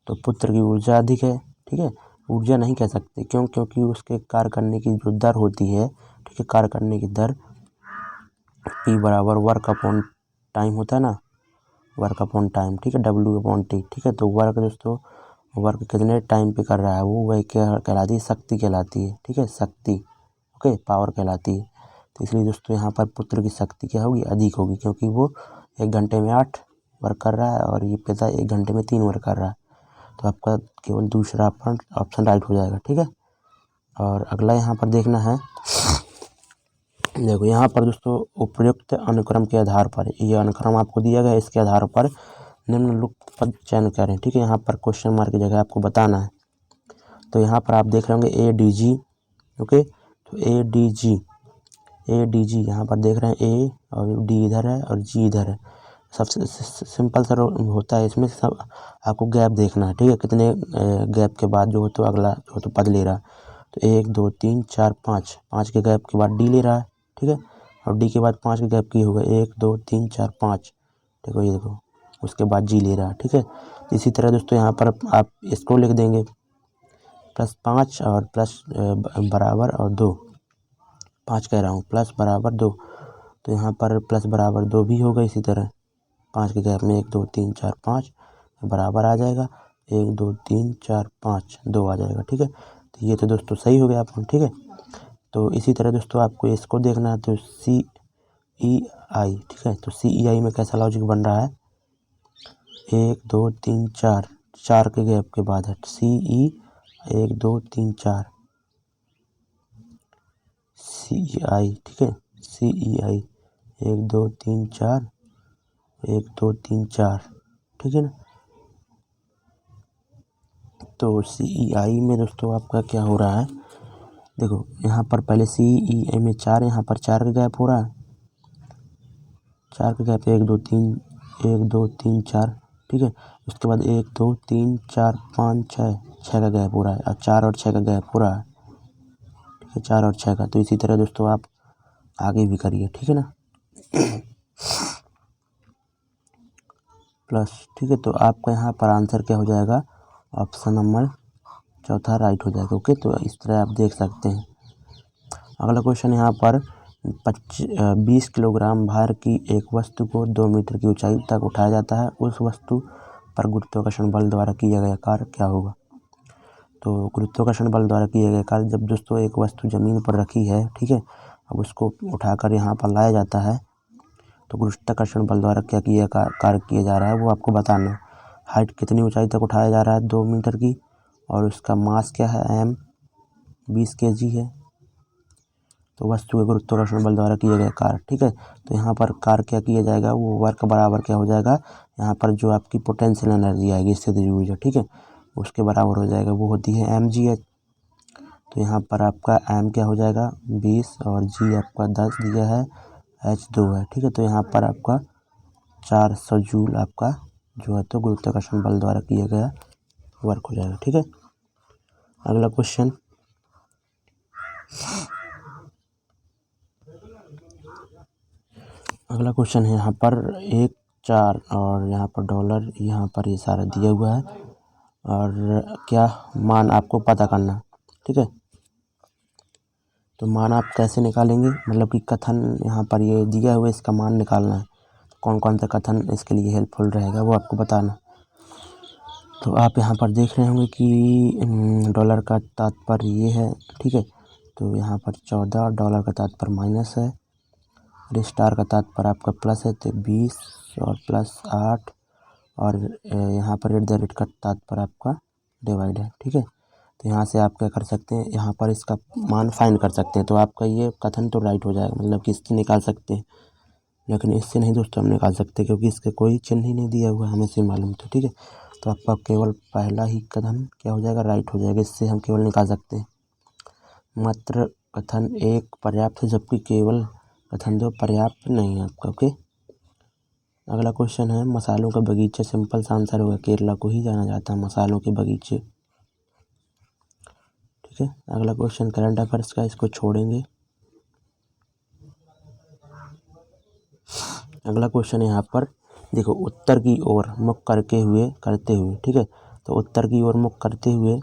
तो पुत्र की ऊर्जा अधिक है। ठीक है, ऊर्जा नहीं कह सकते, क्यों, क्योंकि उसके कार्य करने की जो दर होती है, ठीक है, कार्य करने की दर P बराबर वर्क अपॉन टाइम होता है ना, वर्क अपॉन टाइम। ठीक है, W अपॉन T। ठीक है, तो वर्क दोस्तों, वर्क कितने टाइम पे कर रहा है वो, वह क्या कहलाती है, शक्ति कहलाती है। ठीक है, शक्ति, ओके, पावर कहलाती है। तो इसलिए दोस्तों यहाँ पर पुत्र की शक्ति क्या होगी, अधिक होगी, क्योंकि वो 1 घंटे में 8 वर्क कर रहा है और ये पिता 1 घंटे में 3 वर्क कर रहा है। तो आपका केवल दूसरा ऑप्शन राइट हो जाएगा। ठीक है, और अगला यहाँ पर देखना है, देखो यहाँ पर दोस्तों उपयुक्त अनुक्रम के आधार पर, ये अनुक्रम आपको दिया गया है, इसके आधार पर निम्नलिखित पद चयन करें। ठीक है, यहाँ पर क्वेश्चन मार्क की जगह आपको बताना है। तो यहाँ पर आप देख रहे होंगे ADG। ओके, तो ADG यहाँ पर देख रहे हैं, A और D इधर है और G इधर है। सबसे सिंपल सा होता है इसमें, सब आपको गैप देखना है। ठीक है, कितने गैप के बाद जो हो तो अगला जो तो पद ले रहा है। तो 1 2 3 4 5, 5 के गैप के बाद D ले रहा है। ठीक है, और D के बाद 5 के गैप की होगा 1 2 3 4 5। देखो ये देखो, उसके बाद G ले रहा है। ठीक है, इसी तरह दोस्तों यहाँ पर आप इसको लिख देंगे +5 और प्लस बराबर और 2, 5 कह रहा हूँ, प्लस बराबर 2। तो यहाँ पर प्लस बराबर 2 भी होगा इसी तरह, 5 के गैप में 1 2 3 4 5 बराबर आ जाएगा, 1 2 3 4 5 2 आ जाएगा। ठीक है, तो ये तो दोस्तों सही हो गया अपन। ठीक है, तो इसी तरह दोस्तों आपको इसको देखना है, तो CEI। ठीक है, तो CEI में कैसा लॉजिक बन रहा है, 1 2 3 4, 4 के गैप के बाद है CE 1 2 3 4 CEI। ठीक है, CEI 1 2 3 4 1 2 3 4। ठीक है ना, तो CEI में दोस्तों आपका क्या हो रहा है, देखो यहाँ पर पहले CEI में 4, यहाँ पर 4 का गैप हो रहा है, 4 का गैप 1 2 3 1 2 3 4। ठीक है, उसके बाद 1 2 3 4 5 6, 6 का गैप हो रहा है, और 4 और 6 का गैप हो रहा है। ठीक है, 4 और 6 का। तो इसी तरह दोस्तों आप आगे भी करिए। ठीक है ना, प्लस। ठीक है, तो आपका यहाँ पर आंसर क्या हो जाएगा, ऑप्शन नंबर चौथा राइट हो जाएगा। ओके, तो इस तरह आप देख सकते हैं। अगला क्वेश्चन यहाँ पर 20 किलोग्राम भार की एक वस्तु को 2 मीटर की ऊंचाई तक उठाया जाता है, उस वस्तु पर गुरुत्वाकर्षण बल द्वारा किया गया कार्य क्या होगा। तो गुरुत्वाकर्षण बल द्वारा किया गया कार्य, जब दोस्तों एक वस्तु ज़मीन पर रखी है, ठीक है, अब उसको उठाकर यहाँ पर लाया जाता है, तो गुरुत्वाकर्षण बल द्वारा क्या किया कार्य किया जा रहा है वो आपको बताना है। हाइट कितनी ऊंचाई तक उठाया जा रहा है, 2 मीटर की, और उसका मास क्या है, m 20 kg है। तो वस्तु के गुरुत्वाकर्षण बल द्वारा किया गया कार्य। ठीक है, तो यहाँ पर कार्य क्या किया जाएगा, वो वर्क बराबर क्या हो जाएगा, यहाँ पर जो आपकी पोटेंशियल एनर्जी आएगी, स्थितिज ऊर्जा, ठीक है, उसके बराबर हो जाएगा, वो होती है mgh। तो यहाँ पर आपका m क्या हो जाएगा 20 और g आपका 10 दिया है, h 2 है। ठीक है, तो यहाँ पर आपका 400 जूल आपका जो है तो गुरुत्वाकर्षण बल द्वारा किया गया वर्क हो जाएगा। ठीक है, अगला क्वेश्चन, अगला क्वेश्चन है यहाँ पर 1 4 और यहाँ पर डॉलर, यहाँ पर ये सारा दिया हुआ है और क्या मान आपको पता करना। ठीक है, तो मान आप कैसे निकालेंगे, मतलब कि कथन यहाँ पर ये दिया हुआ है, इसका मान निकालना है। कौन कौन सा कथन इसके लिए हेल्पफुल रहेगा वो आपको बताना। तो आप यहाँ पर देख रहे होंगे कि डॉलर का तात्पर्य ये है। ठीक है, तो यहाँ पर 14, डॉलर का तात्पर्य माइनस है, स्टार का तात्पर्य आपका प्लस है, तो 20 और प्लस 8, और यहाँ पर @ का तात्पर्य आपका डिवाइड है। ठीक है, तो यहाँ से आप क्या कर सकते हैं, यहाँ पर इसका मान फाइंड कर सकते हैं। तो आपका ये कथन तो राइट हो जाएगा, मतलब कि इससे निकाल सकते हैं। लेकिन इससे नहीं दोस्तों हम निकाल सकते, क्योंकि इसके कोई चिन्ह ही नहीं दिया हुआ है, हमें से मालूम था। ठीक है, तो आपका केवल पहला ही कथन क्या हो जाएगा, राइट हो जाएगा। इससे हम केवल निकाल सकते हैं मात्र कथन एक पर्याप्त है, जबकि केवल कथन दो पर्याप्त नहीं है आपका। ओके, अगला क्वेश्चन है मसालों का बगीचा। सिंपल सा आंसर होगा, केरला को ही जाना जाता है मसालों के बगीचे। ठीक है, अगला क्वेश्चन करंट अफेयर्स का, इसको छोड़ेंगे। अगला क्वेश्चन है यहाँ पर देखो, उत्तर की ओर मुख करते हुए। ठीक है, तो उत्तर की ओर मुख करते हुए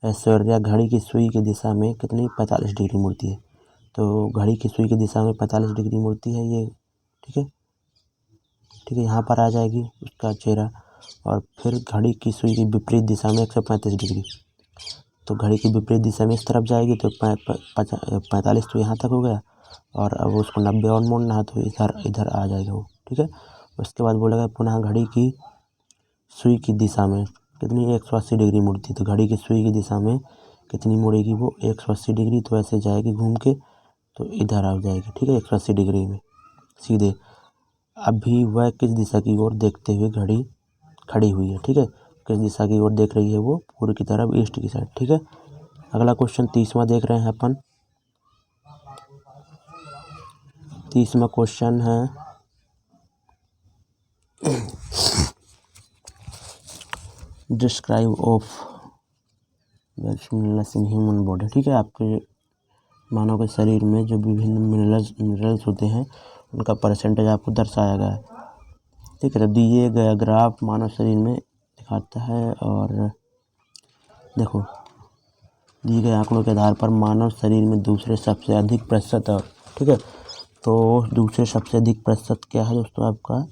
ऐश्वर्या घड़ी की सुई की दिशा में कितनी 45 डिग्री मुड़ती है। तो घड़ी की सुई की दिशा में 45 डिग्री मुड़ती है ये। ठीक है, ठीक है, यहाँ पर आ जाएगी उसका चेहरा, और फिर घड़ी की सुई की विपरीत दिशा में 135 डिग्री। तो घड़ी की विपरीत दिशा में इस तरफ जाएगी, तो 45 तो यहाँ तक हो गया, और अब उसको 90 और मोड़ना है, तो इधर आ जाएगा वो। ठीक है, उसके बाद बोलेगा पुनः घड़ी की सुई की दिशा में कितनी 180 डिग्री मुड़ती है। तो घड़ी की सुई की दिशा में कितनी मुड़ेगी वो 180 डिग्री। तो ऐसे जाएगी घूम के, तो इधर आ जाएगी। ठीक है, 180 डिग्री में सीधे। अभी वह किस दिशा की ओर देखते हुए घड़ी खड़ी हुई है। ठीक है, किस दिशा की ओर देख रही है वो, पूर्व की तरफ, ईस्ट की साइड। ठीक है, अगला क्वेश्चन 30वां देख रहे हैं अपन। 30वां क्वेश्चन है describe of minerals in human body. ठीक है, आपके मानव के शरीर में जो विभिन्न मिनरल्स होते हैं उनका परसेंटेज आपको दर्शाया गया है। ठीक है, तो दिए गया ग्राफ मानव शरीर में दिखाता है, और देखो दिए गए आंकड़ों के आधार पर मानव शरीर में दूसरे सबसे अधिक प्रतिशत है। ठीक है, तो दूसरे सबसे अधिक प्रतिशत क्या है दोस्तों, आपका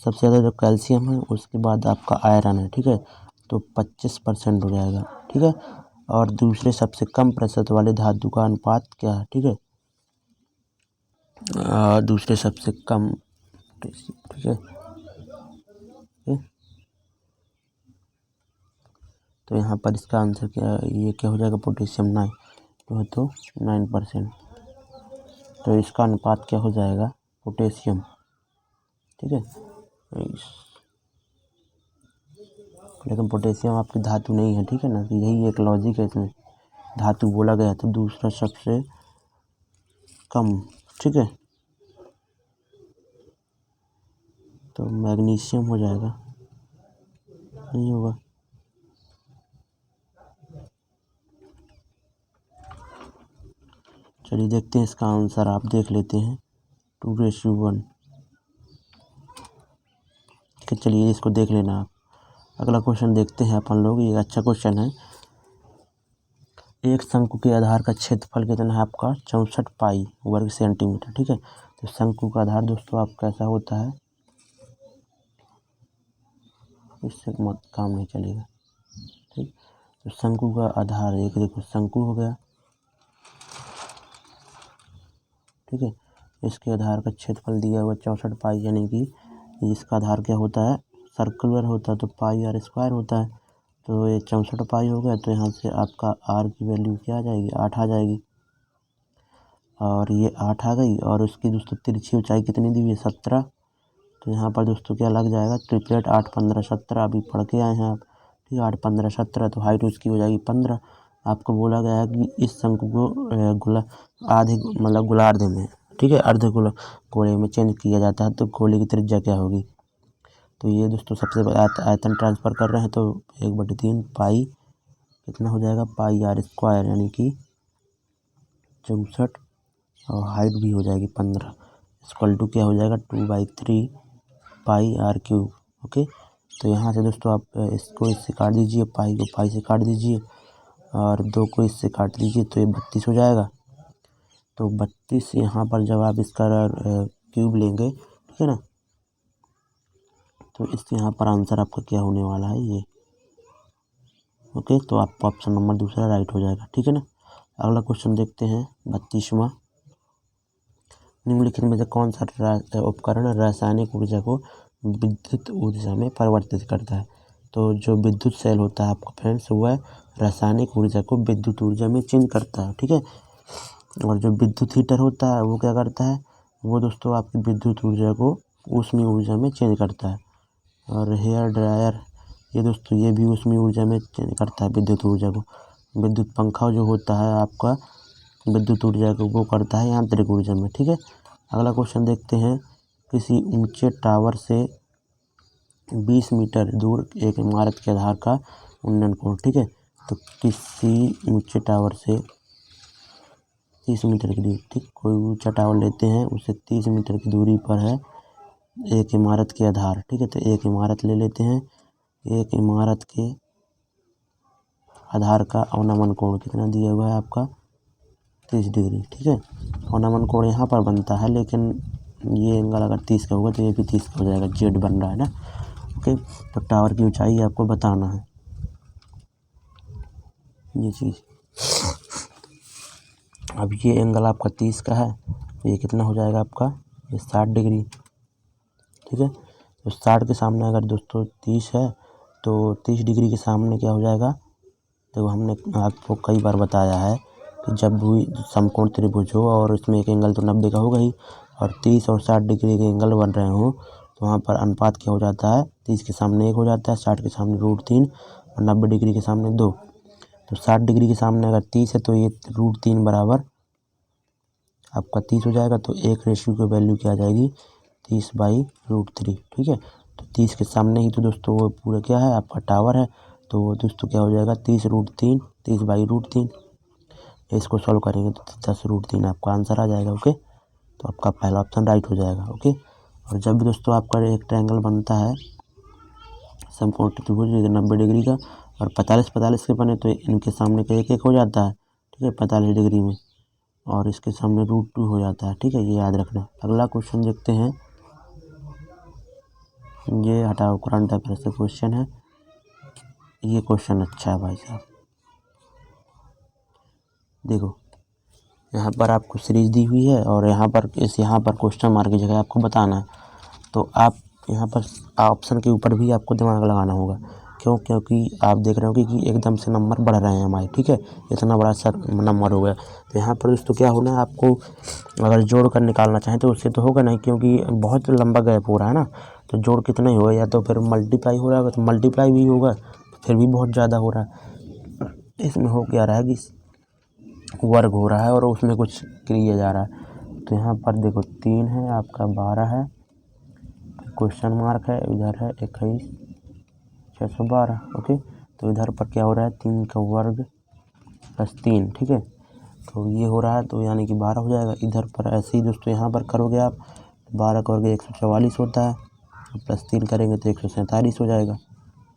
सबसे ज़्यादा जो कैल्शियम है, उसके बाद आपका आयरन है। ठीक है, तो 25% हो जाएगा। ठीक है, और दूसरे सबसे कम प्रतिशत वाले धातु का अनुपात क्या है। ठीक है, दूसरे सबसे कम। ठीक है, तो यहाँ पर इसका आंसर क्या, ये क्या हो जाएगा, पोटेशियम 9 तो 9%। तो इसका अनुपात क्या हो जाएगा, पोटेशियम। ठीक है, लेकिन पोटेशियम आपकी धातु नहीं है। ठीक है ना, तो यही एक लॉजिक है इसमें, धातु बोला गया तो दूसरा सबसे कम। ठीक है, तो मैग्नीशियम हो जाएगा, नहीं होगा। चलिए देखते हैं इसका आंसर, आप देख लेते हैं 2:1। ठीक है, चलिए इसको देख लेना आप। अगला क्वेश्चन देखते हैं अपन लोग, ये अच्छा क्वेश्चन है। एक शंकु के आधार का क्षेत्रफल कितना है आपका, 64 पाई वर्ग सेंटीमीटर। ठीक है, तो शंकु का आधार दोस्तों आप कैसा होता है, इससे मत काम नहीं चलेगा। ठीक, तो शंकु का आधार एक देखो, शंकु हो गया। ठीक है, इसके आधार का क्षेत्रफल दिया हुआ 64 पाई, यानी कि इसका आधार क्या होता है, सर्कुलर होता है, तो पाई आर स्क्वायर होता है। तो ये 64 पाई हो गया, तो यहाँ से आपका आर की वैल्यू क्या आ जाएगी, 8 आ जाएगी, और ये 8 आ गई। और उसकी दोस्तों तिरछी ऊंचाई कितनी दी हुई है, 17। तो यहाँ पर दोस्तों क्या लग जाएगा, ट्रिपलेट 8, 15, 17 अभी पढ़ के आए हैं आप। ठीक है, 8, 15, 17, तो हाइट उसकी हो जाएगी 15। आपको बोला गया है कि इस शंकु को आधे मतलब गोलार्ध में, ठीक है, अर्ध गोले में चेंज किया जाता है, तो गोले की त्रिज्या क्या होगी। तो ये दोस्तों सबसे आयतन ट्रांसफ़र कर रहे हैं, तो 1/3 पाई कितना हो जाएगा, पाई आर स्क्वायर, यानी कि 64, और हाइट भी हो जाएगी 15, इक्वल टू क्या हो जाएगा, 2/3 पाई आर क्यूब। ओके, तो यहाँ से दोस्तों आप इसको इससे काट दीजिए, पाई को पाई से काट दीजिए, और 2 को इससे काट दीजिए, तो ये 32 हो जाएगा। तो 32 यहाँ पर जब आप इसका क्यूब लेंगे, ठीक है ना, तो इस यहाँ पर आंसर आपका क्या होने वाला है, ये। ओके, तो आपका ऑप्शन नंबर दूसरा राइट हो जाएगा। ठीक है ना, अगला क्वेश्चन देखते हैं 32वां। निम्नलिखित में से कौन सा उपकरण रासायनिक ऊर्जा को विद्युत ऊर्जा में परिवर्तित करता है। तो जो विद्युत सेल होता है आपका फ्रेंड्स, वह रासायनिक ऊर्जा को विद्युत ऊर्जा में चेंज करता है। ठीक है, और जो विद्युत हीटर होता है वो क्या करता है, वो दोस्तों आपकी विद्युत ऊर्जा को ऊष्मीय ऊर्जा में चेंज करता है। और हेयर ड्रायर ये दोस्तों ये भी ऊष्मीय ऊर्जा में चेंज करता है विद्युत ऊर्जा को। विद्युत पंखा जो होता है आपका विद्युत ऊर्जा को वो करता है यांत्रिक ऊर्जा में। ठीक है, अगला क्वेश्चन देखते हैं। किसी ऊंचे टावर से 20 मीटर दूर एक इमारत के आधार का उन्नयन कोण। ठीक है, तो किसी ऊंचे टावर से 30 मीटर की दूरी, ठीक, कोई ऊंचा टावर लेते हैं, उससे 30 मीटर की दूरी पर है एक इमारत के आधार। ठीक है, तो एक इमारत ले लेते हैं। एक इमारत के आधार का अवनमन कोण कितना दिया हुआ है आपका 30 डिग्री। ठीक है, अवनमन कोण यहाँ पर बनता है, लेकिन ये एंगल अगर 30 का होगा तो ये भी 30 का हो जाएगा, जेड बन रहा है ना। ओके, तो टावर की ऊंचाई आपको बताना है ये चीज़। अब ये एंगल आपका 30 का है, तो ये कितना हो जाएगा आपका, ये 60 डिग्री। ठीक है, तो 60 के सामने अगर दोस्तों 30 है तो 30 डिग्री के सामने क्या हो जाएगा। देखो हमने आपको कई बार बताया है कि जब भी समकोण त्रिभुज हो और उसमें एक एंगल तो 90 का होगा ही, और 30 और 60 डिग्री के एंगल बन रहे हो, तो वहाँ पर अनुपात क्या हो जाता है, 30 के सामने 1 हो जाता है, 60 के सामने √3 और 90 डिग्री के सामने 2। तो 60 डिग्री के सामने अगर 30 है तो ये √3 बराबर आपका 30 हो जाएगा। तो एक रेशियो की वैल्यू क्या आ जाएगी, 30/√3। ठीक है, तो 30 के सामने ही तो दोस्तों वो पूरा क्या है आपका टावर है, तो वो दोस्तों क्या हो जाएगा 30√3, 30/√3। इसको सॉल्व करेंगे तो 10√3 आपका आंसर आ जाएगा। ओके, तो आपका पहला ऑप्शन राइट हो जाएगा। ओके, और जब भी दोस्तों आपका एक ट्रायंगल बनता है समकोण त्रिभुज 90 डिग्री का और 45 के बने, तो इनके सामने का 1 हो जाता है। ठीक है, 45 डिग्री में, और इसके सामने √2 हो जाता है। ठीक है, ये याद रखना। अगला क्वेश्चन देखते हैं। ये हटाओ, करंट अफेयर से क्वेश्चन है। ये क्वेश्चन अच्छा है भाई साहब, देखो यहाँ पर आपको सीरीज दी हुई है और यहाँ पर क्वेश्चन मार्क की जगह आपको बताना है। तो आप यहाँ पर ऑप्शन के ऊपर भी आपको दिमाग लगाना होगा। क्यों, क्योंकि आप देख रहे हो कि एकदम से नंबर बढ़ रहे हैं हमारे। ठीक है, इतना बड़ा सर नंबर हो गया, तो यहाँ पर दोस्तों क्या होना है, आपको अगर जोड़ कर निकालना चाहें तो उससे तो होगा नहीं, क्योंकि बहुत लंबा गैप हो रहा है ना। तो जोड़ कितना ही होगा, या तो फिर मल्टीप्लाई हो रहा होगा तो मल्टीप्लाई भी होगा, फिर भी बहुत ज़्यादा हो रहा है। इसमें हो क्या रहा है कि वर्ग हो रहा है और उसमें कुछ किया जा रहा है। तो यहाँ पर देखो 3 है आपका, 12 है, क्वेश्चन मार्क है, इधर है 21 612। ओके, तो इधर पर क्या हो रहा है, 3 का वर्ग प्लस 3। ठीक है, तो ये हो रहा है, तो यानी कि 12 हो जाएगा। इधर पर ऐसे ही दोस्तों यहाँ पर करोगे आप, 12 का वर्ग 144 होता है, प्लस 3 करेंगे तो 147 हो जाएगा।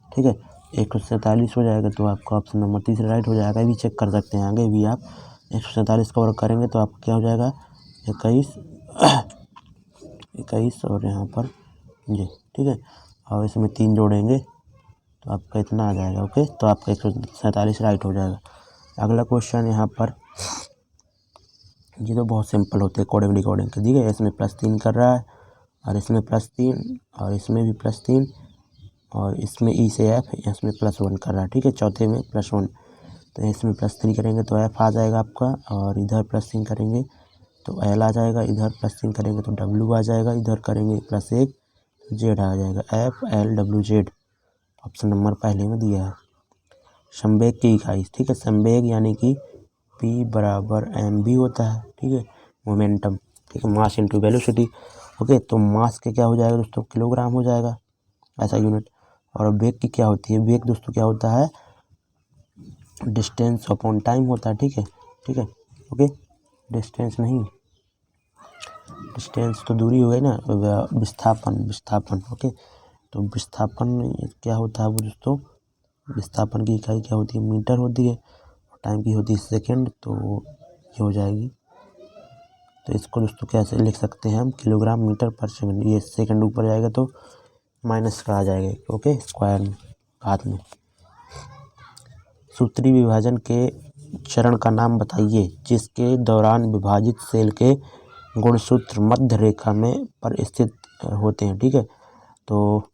ठीक है, 147 हो जाएगा, तो आपका ऑप्शन नंबर 3 राइट हो जाएगा। ये भी चेक कर सकते हैं आगे भी आप। 147 का वर्ग करेंगे तो आपका क्या हो जाएगा, 21 और यहाँ पर ये। ठीक है, और इसमें 3 जोड़ेंगे तो आपका इतना आ जाएगा। ओके, तो आपका 147 राइट हो जाएगा। अगला क्वेश्चन यहाँ पर, ये तो बहुत सिंपल होते हैं कोडिंग डिकोडिंग के। ठीक है, इसमें +3 कर रहा है और इसमें +3 और इसमें भी +3 और इसमें E से F, इसमें +1 कर रहा है। ठीक है, चौथे में +1, तो इसमें +3 करेंगे तो F आ जाएगा आपका, और इधर +3 करेंगे तो L आ जाएगा, इधर +3 करेंगे तो W आ जाएगा, इधर करेंगे +1 Z आ जाएगा, FLWZ। ऑप्शन नंबर पहले में दिया है। संवेग की इकाई, ठीक है, संवेग यानी कि P = mv होता है। ठीक है, मोमेंटम, ठीक है, मास इंटू वेलोसिटी। ओके, तो मास के क्या हो जाएगा दोस्तों, किलोग्राम हो जाएगा ऐसा यूनिट। और वेग की क्या होती है, वेग दोस्तों क्या होता है, डिस्टेंस अपॉन टाइम होता है। ठीक है, ठीक है, ओके, डिस्टेंस नहीं, डिस्टेंस तो दूरी हो गई ना, विस्थापन। ओके, तो विस्थापन क्या होता है वो दोस्तों, विस्थापन की इकाई क्या होती है, मीटर होती है, और टाइम की होती है सेकेंड, तो ये हो जाएगी। तो इसको दोस्तों कैसे लिख सकते हैं हम, किलोग्राम मीटर पर सेकेंड। ये सेकेंड ऊपर जाएगा तो माइनस का आ जाएगा। ओके, स्क्वायर में हाथ में। सूत्रीय विभाजन के चरण का नाम बताइए जिसके दौरान विभाजित सेल के गुणसूत्र मध्य रेखा में पर स्थित होते हैं। ठीक है, तो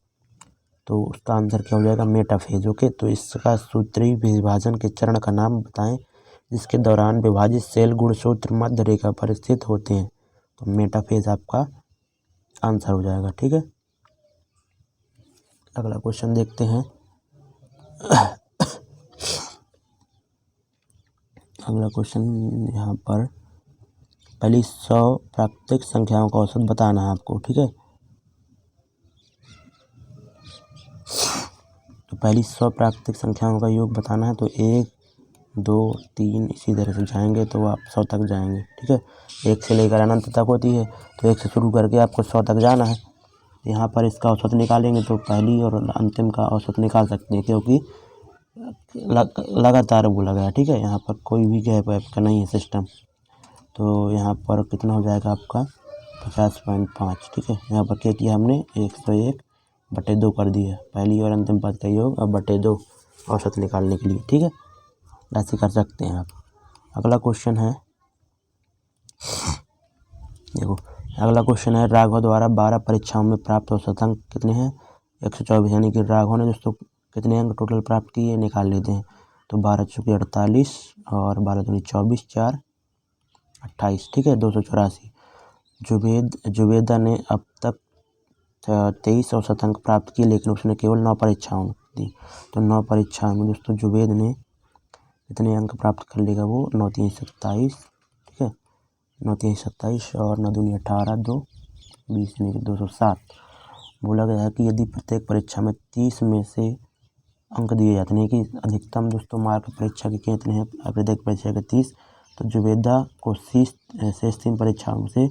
उसका आंसर क्या हो जाएगा, मेटाफेज। ओके, तो इसका सूत्रीय विभाजन के चरण का नाम बताएं जिसके दौरान विभाजित सेल गुणसूत्र मध्य रेखा पर स्थित होते हैं। तो मेटाफेज आपका आंसर हो जाएगा। ठीक है, अगला क्वेश्चन देखते हैं। अगला क्वेश्चन यहाँ पर पहली 100 प्राकृतिक संख्याओं का औसत बताना है आपको। ठीक है, तो पहली 100 प्राकृतिक संख्याओं का योग बताना है। तो 1 2 3 इसी तरह से जाएंगे तो आप 100 तक जाएंगे। ठीक है, 1 से लेकर अनंत तक होती है, तो 1 से शुरू करके आपको 100 तक जाना है। यहाँ पर इसका औसत निकालेंगे तो पहली और अंतिम का औसत निकाल सकते हैं, क्योंकि लगातार बोला गया। ठीक है, यहाँ पर कोई भी गैप वैप का नहीं है सिस्टम। तो यहाँ पर कितना हो जाएगा आपका 50.5। ठीक है, यहाँ पर क्या किया हमने 101/2 कर दिया पहली और अंतिम पद का योग अब /2 औसत निकालने के लिए। ठीक है, ऐसे कर सकते हैं आप। अगला क्वेश्चन है, देखो अगला क्वेश्चन है राघव द्वारा 12 परीक्षाओं में प्राप्त औसत अंक कितने हैं? 124। यानी कि राघव ने दोस्तों कितने अंक टोटल प्राप्त किए निकाल लेते हैं। तो 12 चौके 48 और 12 दूनी 24, 4 28। ठीक है, 284। जुबेदा ने अब तक 23 औसत अंक प्राप्त किए, लेकिन उसने केवल 9 परीक्षाओं दी। तो 9 परीक्षाओं में दोस्तों जुबेद ने कितने अंक प्राप्त कर लेगा? वो 9 3 27। ठीक है, 9 3 27 और 9 दूनी 18, 2 20 यानी कि 207। बोला गया है कि यदि प्रत्येक परीक्षा में 30 में से अंक दिए जाते हैं कि अधिकतम दोस्तों मार्क परीक्षा के कितने हैं? प्रत्येक परीक्षा के 30। तो जुबेदा को शेष 3 परीक्षाओं से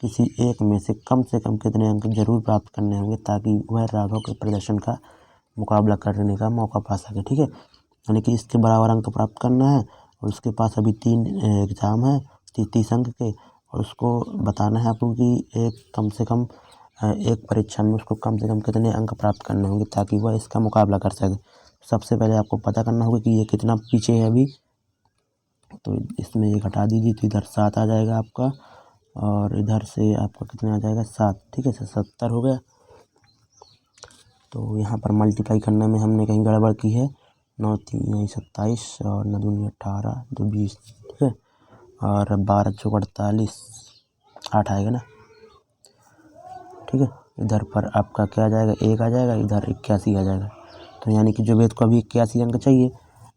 किसी एक में से कम कितने अंक जरूर प्राप्त करने होंगे, ताकि वह राघव के प्रदर्शन का मुकाबला करने का मौका पा सके। ठीक है, यानी कि इसके बराबर अंक प्राप्त करना है और उसके पास अभी 3 एग्ज़ाम है 30 अंक के, और उसको बताना है आपको कि कम से कम एक परीक्षा में उसको कम से कम कितने अंक प्राप्त करने होंगे, ताकि वह इसका मुकाबला कर सके। सबसे पहले आपको पता करना होगा कि ये कितना पीछे है अभी। तो इसमें ये घटा दीजिए तो इधर 7 आ जाएगा आपका, और इधर से आपका कितना आ जाएगा 7। ठीक है, 70 हो गया। तो यहाँ पर मल्टीप्लाई करने में हमने कहीं गड़बड़ की है। 9 3 27 और 9 दूनी 18, 2 20। ठीक है, और 12 चौक 48, 8 आएगा ना। ठीक है, इधर पर आपका क्या आ जाएगा 1 आ जाएगा, इधर 81 आ जाएगा। तो यानी कि जुबेद को अभी 81 अंक चाहिए।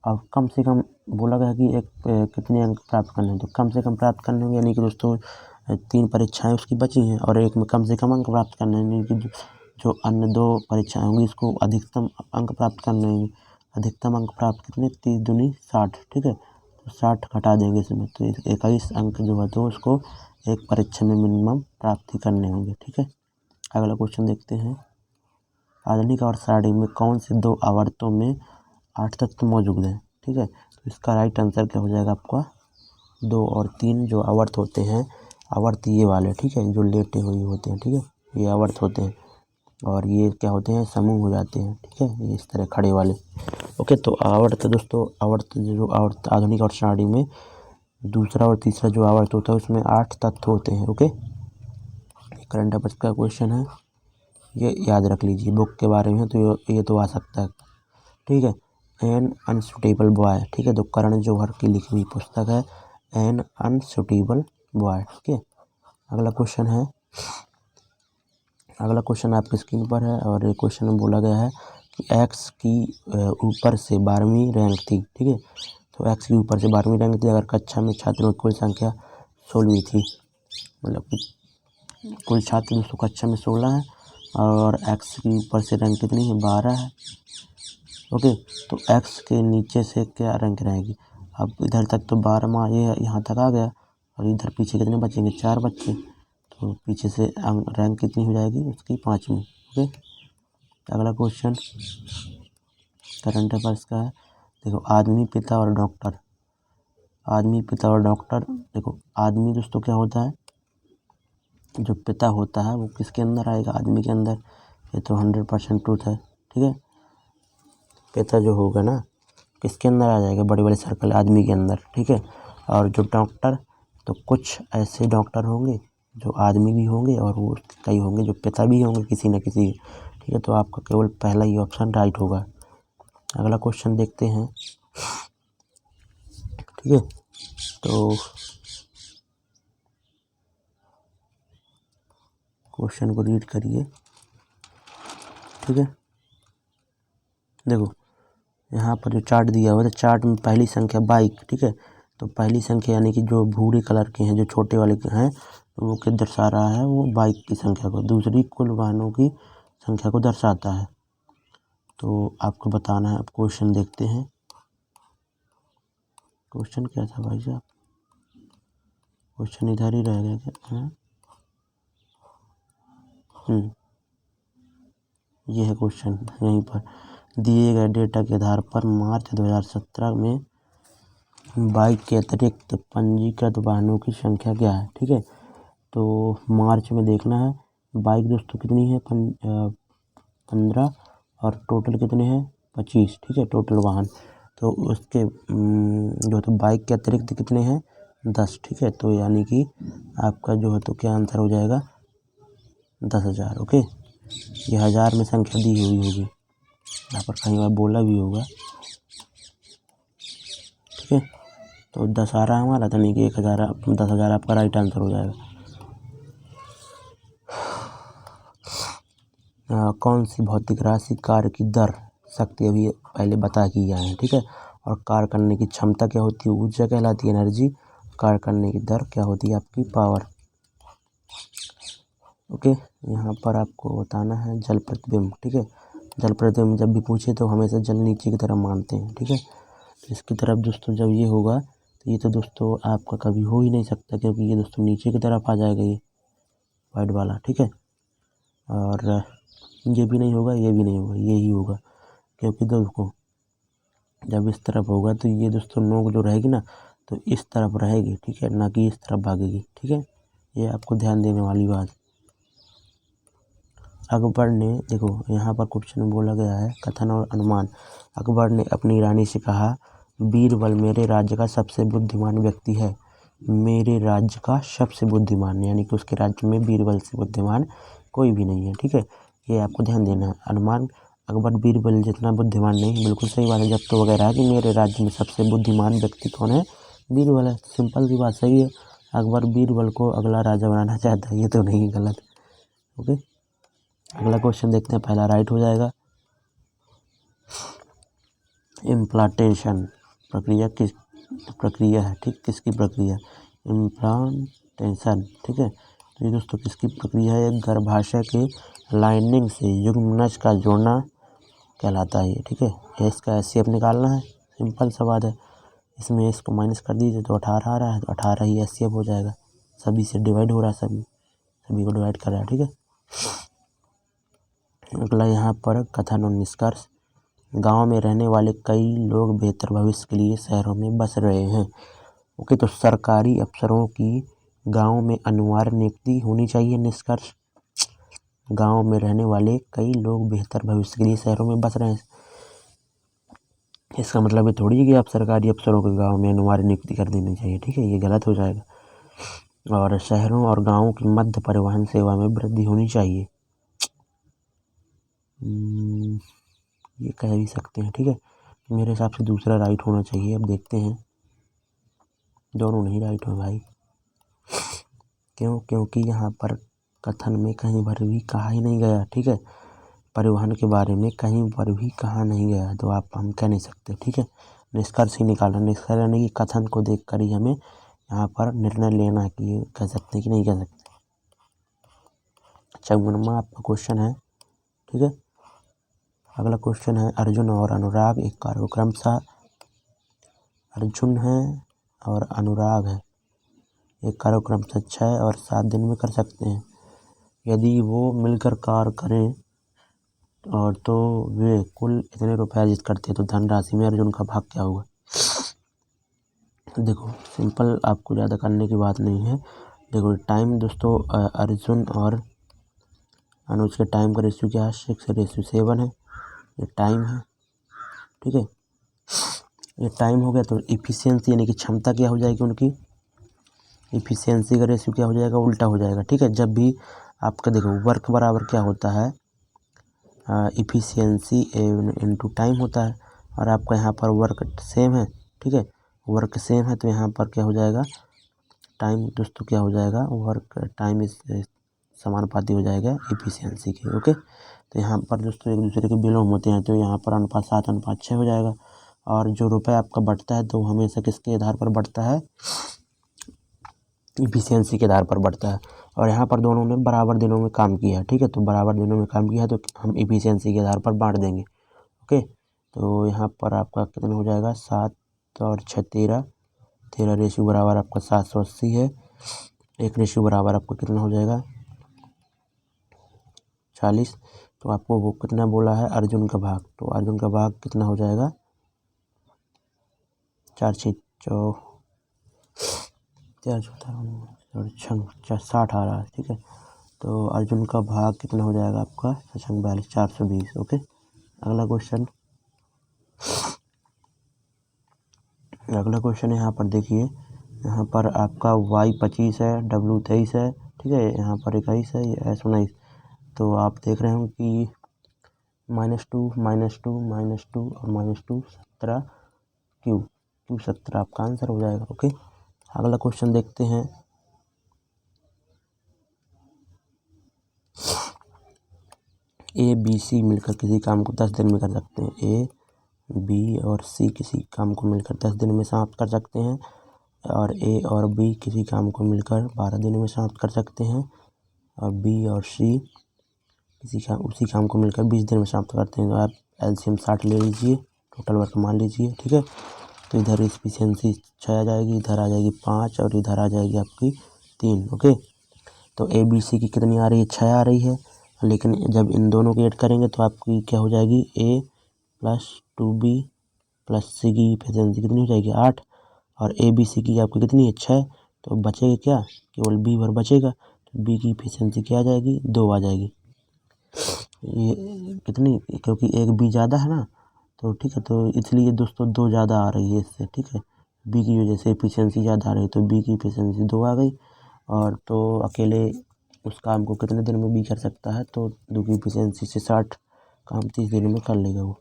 अब कम से कम बोला गया कि कितने अंक प्राप्त करने हैं, तो कम से कम प्राप्त करने होंगे। यानी कि दोस्तों 3 परीक्षाएं उसकी बची हैं और एक में कम से कम अंक प्राप्त करने हैं, यानी कि जो अन्य 2 परीक्षाएं होंगी इसको अधिकतम अंक प्राप्त करने होंगे। अधिकतम अंक प्राप्त कितने? 30 दूनी 60। ठीक है, तो 60 घटा देंगे इसमें, तो 21 अंक जो है तो उसको एक परीक्षा में मिनिमम प्राप्ति करने होंगे। ठीक है, अगला क्वेश्चन देखते हैं। आधुनिक और सारणी में कौन से 2 आवर्तों में 8 तत्व मौजूद हैं? ठीक है, तो इसका राइट आंसर क्या हो जाएगा आपका 2 और 3 जो आवर्त होते हैं, आवर्त ये वाले। ठीक है, जो लेटे हुए होते हैं। ठीक है, ये आवर्त होते हैं, और ये क्या होते हैं? समूह हो जाते हैं। ठीक है, ये इस तरह खड़े वाले। ओके, तो आवर्त दोस्तों आवर्त आधुनिक और सारणी में दूसरा और तीसरा जो आवर्त होता है उसमें 8 तत्व होते हैं। ओके, करंट अफेयर्स का क्वेश्चन है, ये याद रख लीजिए। बुक के बारे में तो ये तो आ सकता है। ठीक है, एन अनसुटेबल बॉय। ठीक है, तो करण जौहर की लिखी हुई पुस्तक है एन अनसुटेबल बॉय। ठीक है, अगला क्वेश्चन आपकी स्क्रीन पर है, और ये क्वेश्चन में बोला गया है कि एक्स की ऊपर से 12वीं रैंक थी। ठीक है, तो एक्स की ऊपर से 12वीं रैंक थी अगर कक्षा में छात्रों की कुल संख्या 16वीं थी। मतलब कि कुल छात्र दोस्तों कक्षा में 16 है और एक्स की ऊपर से रैंक कितनी है? 12 है। ओके, तो एक्स के नीचे से क्या रैंक रहेगी? अब इधर तक तो 12वां ये यहाँ तक आ गया, और इधर पीछे कितने बचेंगे? 4 बच्चे। तो पीछे से रैंक कितनी हो जाएगी उसकी? 5वीं। ओके, अगला क्वेश्चन करंट अफेयर्स का है। देखो, आदमी, पिता और डॉक्टर। आदमी, पिता और डॉक्टर। देखो, आदमी दोस्तों क्या होता है? जो पिता होता है वो किसके अंदर आएगा? आदमी के अंदर। ये तो 100% ट्रूथ है। ठीक है, पिता जो होगा ना किसके अंदर आ जाएगा? बड़े बड़े सर्कल आदमी के अंदर। ठीक है, और जो डॉक्टर, तो कुछ ऐसे डॉक्टर होंगे जो आदमी भी होंगे और वो कई होंगे जो पिता भी होंगे किसी न किसी। ठीक है, तो आपका केवल पहला ही ऑप्शन राइट होगा। अगला क्वेश्चन देखते हैं। ठीक है, तो क्वेश्चन को रीड करिए, ठीक है। देखो यहाँ पर जो चार्ट दिया हुआ है, चार्ट में पहली संख्या बाइक, ठीक है। तो पहली संख्या यानी कि जो भूरे कलर के हैं, जो छोटे वाले के हैं, तो वो क्या दर्शा रहा है, वो बाइक की संख्या को। दूसरी कुल वाहनों की संख्या को दर्शाता है। तो आपको बताना है। अब क्वेश्चन देखते हैं। क्वेश्चन क्या था भाई साहब? क्वेश्चन इधर ही रह गया क्या? ये है क्वेश्चन यहीं पर। दिए गए डेटा के आधार पर मार्च 2017 में बाइक के अतिरिक्त पंजीकृत वाहनों की संख्या क्या है, ठीक है। तो मार्च में देखना है बाइक दोस्तों कितनी है, 15, और टोटल कितने हैं, 25, ठीक है, टोटल वाहन। तो उसके जो तो बाइक के अतिरिक्त कितने हैं, 10, ठीक है। तो यानी कि आपका जो है तो क्या आंसर हो जाएगा, 10,000। ओके, ये 1000 में संख्या दी हुई होगी, यहाँ पर कहीं बार बोला भी होगा, ठीक है। तो 10 आ रहा है हमारा, तो नहीं कि 10,000 आपका राइट आंसर हो जाएगा। कौन सी भौतिक राशि कार्य की दर, शक्ति अभी पहले बता की गया है, ठीक है। और कार्य करने की क्षमता क्या होती है, ऊर्जा कहलाती है, एनर्जी। कार्य करने की दर क्या होती है, आपकी पावर। ओके, यहाँ पर आपको बताना है जल प्रतिबिंब, ठीक है। जल प्रतिबिंब जब भी पूछे तो हमेशा जल नीचे की तरफ मानते हैं, ठीक है। तो इसकी तरफ दोस्तों जब ये होगा तो ये तो दोस्तों आपका कभी हो ही नहीं सकता, क्योंकि ये दोस्तों नीचे की तरफ आ जाएगा, ये वाइट वाला, ठीक है। और ये भी नहीं होगा, ये भी नहीं होगा, ये ही होगा, क्योंकि दोस्तों जब इस तरफ होगा तो ये दोस्तों नोक जो रहेगी ना, तो इस तरफ रहेगी, ठीक है, ना कि इस तरफ भागेगी, ठीक है। ये आपको ध्यान देने वाली बात। अकबर ने, देखो यहाँ पर क्वेश्चन में बोला गया है कथन और अनुमान। अकबर ने अपनी रानी से कहा, बीरबल मेरे राज्य का सबसे बुद्धिमान व्यक्ति है। मेरे राज्य का सबसे बुद्धिमान, यानी कि उसके राज्य में बीरबल से बुद्धिमान कोई भी नहीं है, ठीक है। ये आपको ध्यान देना है। अनुमान, अकबर बीरबल जितना बुद्धिमान नहीं, बिल्कुल सही बात है। जब तो वगैरह है कि मेरे राज्य में सबसे बुद्धिमान व्यक्ति कौन है, बीरबल है। सिंपल सी बात, सही है। अकबर बीरबल को अगला राजा बनाना चाहता है, ये तो नहीं, गलत। ओके, अगला क्वेश्चन देखते हैं, पहला राइट हो जाएगा। इम्प्लांटेशन प्रक्रिया किस प्रक्रिया है, ठीक, किसकी प्रक्रिया, इम्प्लांटेशन, ठीक है। तो ये दोस्तों किसकी प्रक्रिया है, गर्भाशय के लाइनिंग से युग्म नस का जोड़ना कहलाता है ये, ठीक है। ये इसका एचसीएफ निकालना है, सिंपल सा बात है। इसमें इसको माइनस कर दीजिए तो 18 आ रहा है, तो 18 ही एचसीएफ हो जाएगा। सभी से डिवाइड हो रहा है, सभी को डिवाइड कर रहा है, ठीक है। अगला यहाँ पर कथन और निष्कर्ष। गांव में रहने वाले कई लोग बेहतर भविष्य के लिए शहरों में बस रहे हैं। ओके, तो सरकारी अफसरों की गांव में अनिवार्य नियुक्ति होनी चाहिए। निष्कर्ष, गांव में रहने वाले कई लोग बेहतर भविष्य के लिए शहरों में बस रहे हैं। इसका मतलब ये थोड़ी है कि आप सरकारी अफसरों के गांव में अनिवार्य नियुक्ति कर देनी चाहिए, ठीक है, ये गलत हो जाएगा। और शहरों और गाँवों की मध्य परिवहन सेवा में वृद्धि होनी चाहिए, ये कह भी सकते हैं, ठीक है। मेरे हिसाब से दूसरा राइट होना चाहिए। अब देखते हैं, दोनों नहीं राइट हो भाई। क्यों? क्योंकि यहाँ पर कथन में कहीं पर भी कहा ही नहीं गया, ठीक है। परिवहन के बारे में कहीं पर भी कहा नहीं गया, तो हम कह नहीं सकते, ठीक है। निष्कर्ष ही निकालना, निष्कर्ष यानी कि कथन को देख कर ही हमें यहाँ पर निर्णय लेना कि ये कह सकते हैं कि नहीं कह सकते। 54वां आपका क्वेश्चन है, ठीक है। अगला क्वेश्चन है, अर्जुन और अनुराग एक कार्यक्रम सा, अर्जुन है और अनुराग है, एक कार्यक्रम से 6 और 7 दिन में कर सकते हैं। यदि वो मिलकर कार्य करें और तो वे कुल इतने रुपए अर्जित करते हैं, तो धनराशि में अर्जुन का भाग क्या होगा। देखो सिंपल, आपको ज़्यादा करने की बात नहीं है। देखो टाइम दोस्तों, अर्जुन और अनुज के टाइम का रेशियो क्या है, 6:7 है, ये टाइम है, ठीक है। ये टाइम हो गया, तो इफिशियंसी यानी कि क्षमता क्या हो जाएगी उनकी, इफिशियंसी का रेशियो क्या हो जाएगा, उल्टा हो जाएगा, ठीक है। जब भी आपका देखो वर्क बराबर क्या होता है, इफिशियंसी इनटू टाइम होता है, और आपका यहाँ पर वर्क सेम है, ठीक है, वर्क सेम है, तो यहाँ पर क्या हो जाएगा, टाइम दोस्तों क्या हो जाएगा, वर्क टाइम इज समानुपाती हो जाएगा इफिशियंसी के। ओके, तो यहाँ पर दोस्तों एक दूसरे के बिलोम होते हैं, तो यहाँ पर अनुपात 7:6 हो जाएगा। और जो रुपये आपका बढ़ता है तो हमेशा किसके आधार पर बढ़ता है, इफिशियंसी के आधार पर बढ़ता है। और यहाँ पर दोनों ने बराबर दिनों में काम किया है, ठीक है, तो बराबर दिनों में काम किया है तो हम इफिशियंसी के आधार पर बांट देंगे। ओके, तो यहाँ पर आपका कितना हो जाएगा, 7 और 6 13, 13 रेशियो बराबर आपका 780 है। 1 रेशियो बराबर आपको कितना हो जाएगा, 40। तो आपको वो कितना बोला है, अर्जुन का भाग, तो अर्जुन का भाग कितना हो जाएगा, 4 6 60 आ रहा है, ठीक है। तो अर्जुन का भाग कितना हो जाएगा आपका 42, 420। ओके, अगला क्वेश्चन यहाँ पर देखिए, यहाँ पर आपका y 25 है, w 23 है, ठीक है, यहाँ पर 21 है, ये s 19। तो आप देख रहे हो कि -2 -2 -2 और -2 17, q 17 आपका आंसर हो जाएगा। ओके, अगला क्वेश्चन देखते हैं। ए बी सी मिलकर किसी काम को 10 दिन में कर सकते हैं। ए बी और सी किसी काम को मिलकर 10 दिन में समाप्त कर सकते हैं, और ए और बी किसी काम को मिलकर 12 दिनों में समाप्त कर सकते हैं, और बी और सी उसी काम को मिलकर 20 दिन में समाप्त करते हैं। तो आप एलसीएम 60 ले लीजिए, टोटल वर्क मान लीजिए, ठीक है। तो इधर इफिशियंसी 6 आ जाएगी, इधर आ जाएगी 5 और इधर आ जाएगी आपकी 3। ओके, तो ए बी सी की कितनी आ रही है, 6 आ रही है, लेकिन जब इन दोनों को ऐड करेंगे तो आपकी क्या हो जाएगी, ए प्लस 2b प्लस सी की इफिशियंसी कितनी हो जाएगी, 8, और ए बी सी की आपकी कितनी है, 6। तो बचेगा क्या, केवल बी भर बचेगा, तो बी की इफिशियंसी क्या आ जाएगी, 2 आ जाएगी। ये कितनी, क्योंकि एक बी ज़्यादा है ना, तो ठीक है, तो इसलिए दोस्तों 2 ज़्यादा आ रही है इससे, ठीक है, बी की वजह से इफिशियंसी ज़्यादा आ रही है, तो बी की इफिशियंसी 2 आ गई। और तो अकेले उस काम को कितने दिन में भी कर सकता है, तो 2 की इफिशियंसी से 60 काम 30 दिन में कर लेगा वो।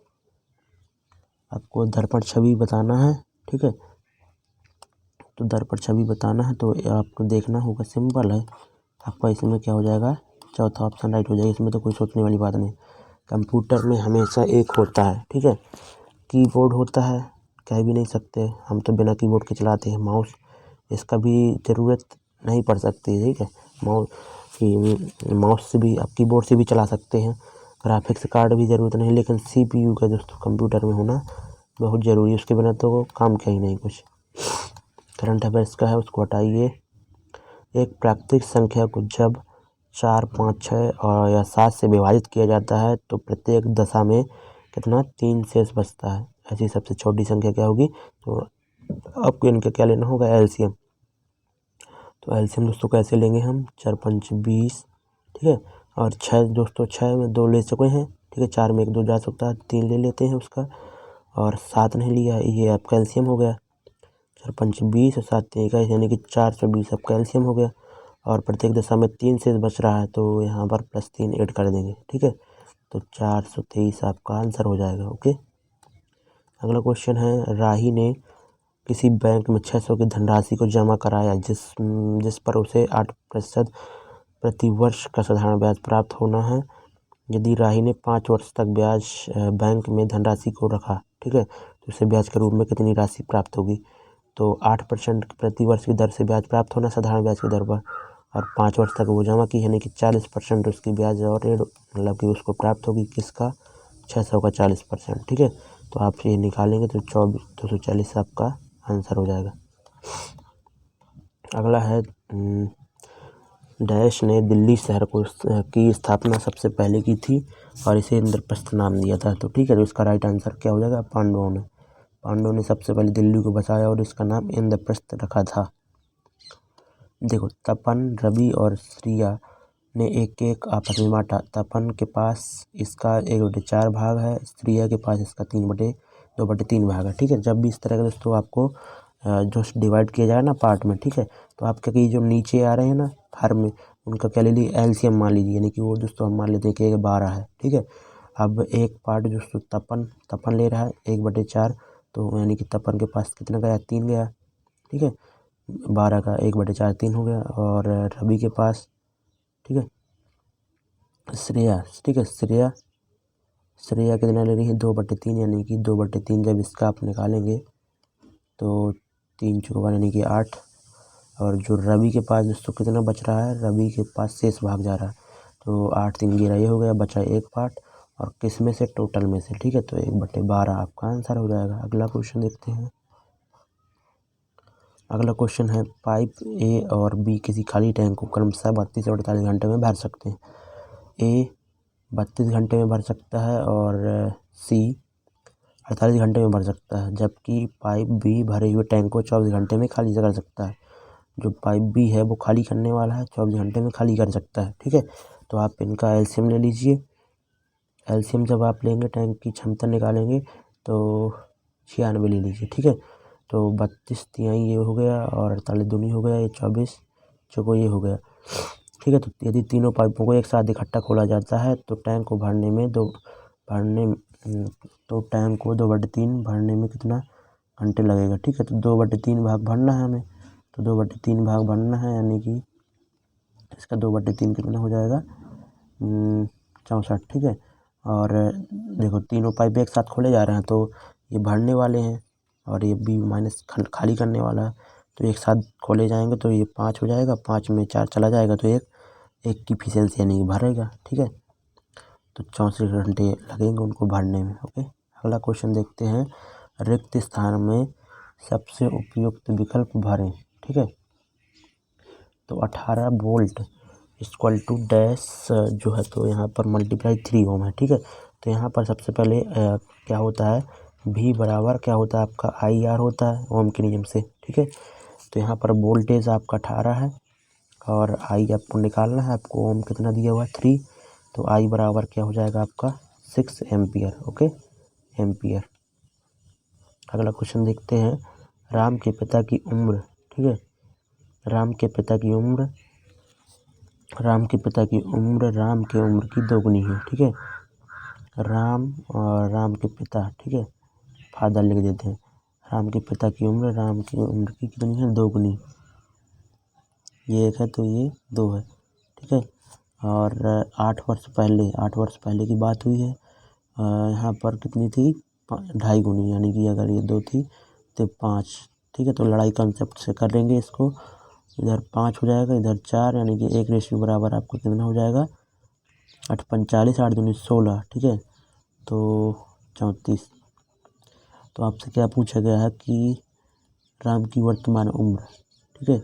आपको दर्पण छवि बताना है, ठीक है, तो दर्पण छवि बताना है तो आपको देखना होगा, सिंपल है आपका। इसमें क्या हो जाएगा, चौथा ऑप्शन राइट हो जाएगा, इसमें तो कोई सोचने वाली बात नहीं। कंप्यूटर में हमेशा एक होता है, ठीक है, कीबोर्ड होता है, कह भी नहीं सकते, हम तो बिना कीबोर्ड के चलाते हैं। माउस, इसका भी ज़रूरत नहीं पड़ सकती, ठीक है, माउस से भी आप कीबोर्ड से भी चला सकते हैं। ग्राफिक्स कार्ड भी ज़रूरत नहीं, लेकिन CPU का दोस्तों कंप्यूटर में होना बहुत ज़रूरी है, उसके बिना तो काम क्या ही नहीं कुछ। करंट अफेयर्स का है, उसको हटाइए। एक प्राकृतिक संख्या को जब 4 5 6 और या 7 से विभाजित किया जाता है तो प्रत्येक दशा में कितना 3 शेष बचता है। ऐसी सबसे छोटी संख्या क्या होगी, तो आपको इनका क्या लेना होगा, एलसीएम। तो एलसीएम दोस्तों कैसे लेंगे हम, 4 5 20, ठीक है, और 6 दोस्तों 6 में 2 ले चुके हैं, ठीक है, 4 में 1 2 जा सकता है, 3 ले लेते हैं उसका, और 7 नहीं लिया, ये आपका एलसीएम हो गया। 4 5 20 और 7 3 21, यानी कि 420 आपका एलसीएम हो गया। और प्रत्येक दशा में 3 शेष बच रहा है, तो यहाँ पर +3 ऐड कर देंगे, ठीक है, तो 423 आपका आंसर हो जाएगा। ओके, अगला क्वेश्चन है, राही ने किसी बैंक में 600 की धनराशि को जमा कराया जिस पर उसे 8% प्रतिवर्ष का साधारण ब्याज प्राप्त होना है। यदि राही ने 5 वर्ष तक ब्याज बैंक में धनराशि को रखा, ठीक है, तो उसे ब्याज के रूप में कितनी राशि प्राप्त होगी। तो 8% प्रति वर्ष की दर से ब्याज प्राप्त होना साधारण ब्याज की दर पर, और 5 वर्ष तक वो जमा की, यानी कि 40% उसकी ब्याज और रेट मतलब कि उसको प्राप्त होगी, किसका, 600 का 40%, ठीक है। तो आप ये निकालेंगे तो 240 आपका आंसर हो जाएगा। अगला है, डैश ने दिल्ली शहर की स्थापना सबसे पहले की थी और इसे इंद्रप्रस्थ नाम दिया था, तो ठीक है, तो इसका राइट आंसर क्या हो जाएगा, पांडवों ने सबसे पहले दिल्ली को बसाया और इसका नाम इंद्रप्रस्थ रखा था। देखो, तपन, रवि और श्रिया ने एक आपस में बांटा। तपन के पास इसका 1/4 भाग है, श्रिया के पास इसका 2/3 भाग है, ठीक है। जब भी इस तरह का दोस्तों आपको जो डिवाइड किया जाए ना पार्ट में, ठीक है, तो आपके कई जो नीचे आ रहे हैं ना हर में, उनका क्या ले लीजिए, एलसीएम मान लीजिए, यानी कि वो दोस्तों हम मान लेते हैं कि 12 है, ठीक है। अब एक पार्ट दोस्तों तपन ले रहा है 1/4, तो यानी कि तपन के पास कितना गया, 3 गया, ठीक है, 12 का 1/4 3 हो गया। और रवि के पास, ठीक है, श्रेया, ठीक है। श्रेया कितना ले रही है 2/3, यानी कि 2/3 जब इसका आप निकालेंगे तो 3 चौका यानी कि 8। और जो रवि के पास दोस्तों कितना बच रहा है, रवि के पास शेष भाग जा रहा है, तो 8 3 11 ये हो गया, बचा 1 पार्ट। और किस में से, टोटल में से, ठीक है। तो 1/12 आपका आंसर हो जाएगा। अगला क्वेश्चन देखते हैं। अगला क्वेश्चन है, पाइप ए और बी किसी खाली टैंक को क्रमशः 32 और 48 घंटे में भर सकते हैं। ए 32 घंटे में भर सकता है और सी 48 घंटे में भर सकता है, जबकि पाइप बी भरे हुए टैंक को 24 घंटे में खाली कर सकता है। जो पाइप बी है वो खाली करने वाला है, 24 घंटे में खाली कर सकता है, ठीक है। तो आप इनका एलसीएम ले लीजिए। एलसीएम जब आप लेंगे, टैंक की क्षमता निकालेंगे तो 96 ले लीजिए, ठीक है। तो 32 तिहाई ये हो गया और 48 दूनी हो गया, ये 24 चौको ये हो गया, ठीक है। तो यदि तीनों पाइपों को एक साथ इकट्ठा खोला जाता है तो टैंक को भरने में तो टैंक को 2/3 भरने में कितना घंटे लगेगा, ठीक है। तो 2/3 भाग भरना है हमें, तो 2/3 भाग भरना है, यानी कि इसका 2/3 कितना हो जाएगा 64, ठीक है। और देखो तीनों पाइप एक साथ खोले जा रहे हैं तो ये भरने वाले हैं और ये बी माइनस खाली करने वाला है, तो एक साथ खोले जाएंगे तो ये 5 हो जाएगा, 5 में 4 चला जाएगा तो एक की इफिशियंसी यानी कि भरेगा, ठीक है। तो 64 घंटे लगेंगे उनको भरने में, ओके। अगला क्वेश्चन देखते हैं, रिक्त स्थान में सबसे उपयुक्त विकल्प भरें, ठीक है। तो 18 वोल्ट इक्वल टू डैश जो है, तो यहाँ पर मल्टीप्लाई 3 ओम है, ठीक है। तो यहाँ पर सबसे पहले क्या होता है, V बराबर क्या होता है आपका IR होता है ओम के नियम से, ठीक है। तो यहाँ पर वोल्टेज आपका 18 है और I आपको निकालना है, आपको ओम कितना दिया हुआ है 3, तो I बराबर क्या हो जाएगा आपका 6 एम्पियर, ओके, एम्पियर। अगला क्वेश्चन देखते हैं, राम के पिता की उम्र, ठीक है। राम के पिता की उम्र राम के उम्र की दोगुनी है, ठीक है। राम और राम के पिता, ठीक है, फादर लिख देते हैं। राम के पिता की उम्र राम की उम्र की कितनी है, दोगुनी। ये 1 है तो ये 2 है, ठीक है। और 8 वर्ष पहले की बात हुई है। यहाँ पर कितनी थी, 2.5 गुनी, यानी कि अगर ये 2 थी तो 5, ठीक है। तो लड़ाई कंसेप्ट से करेंगे इसको, इधर 5 हो जाएगा, इधर 4, यानी कि 1 रेशियो बराबर आपको कितना हो जाएगा 8 45, 8 दूनी 16, ठीक है। तो 34। तो आपसे क्या पूछा गया है कि राम की वर्तमान उम्र, ठीक है,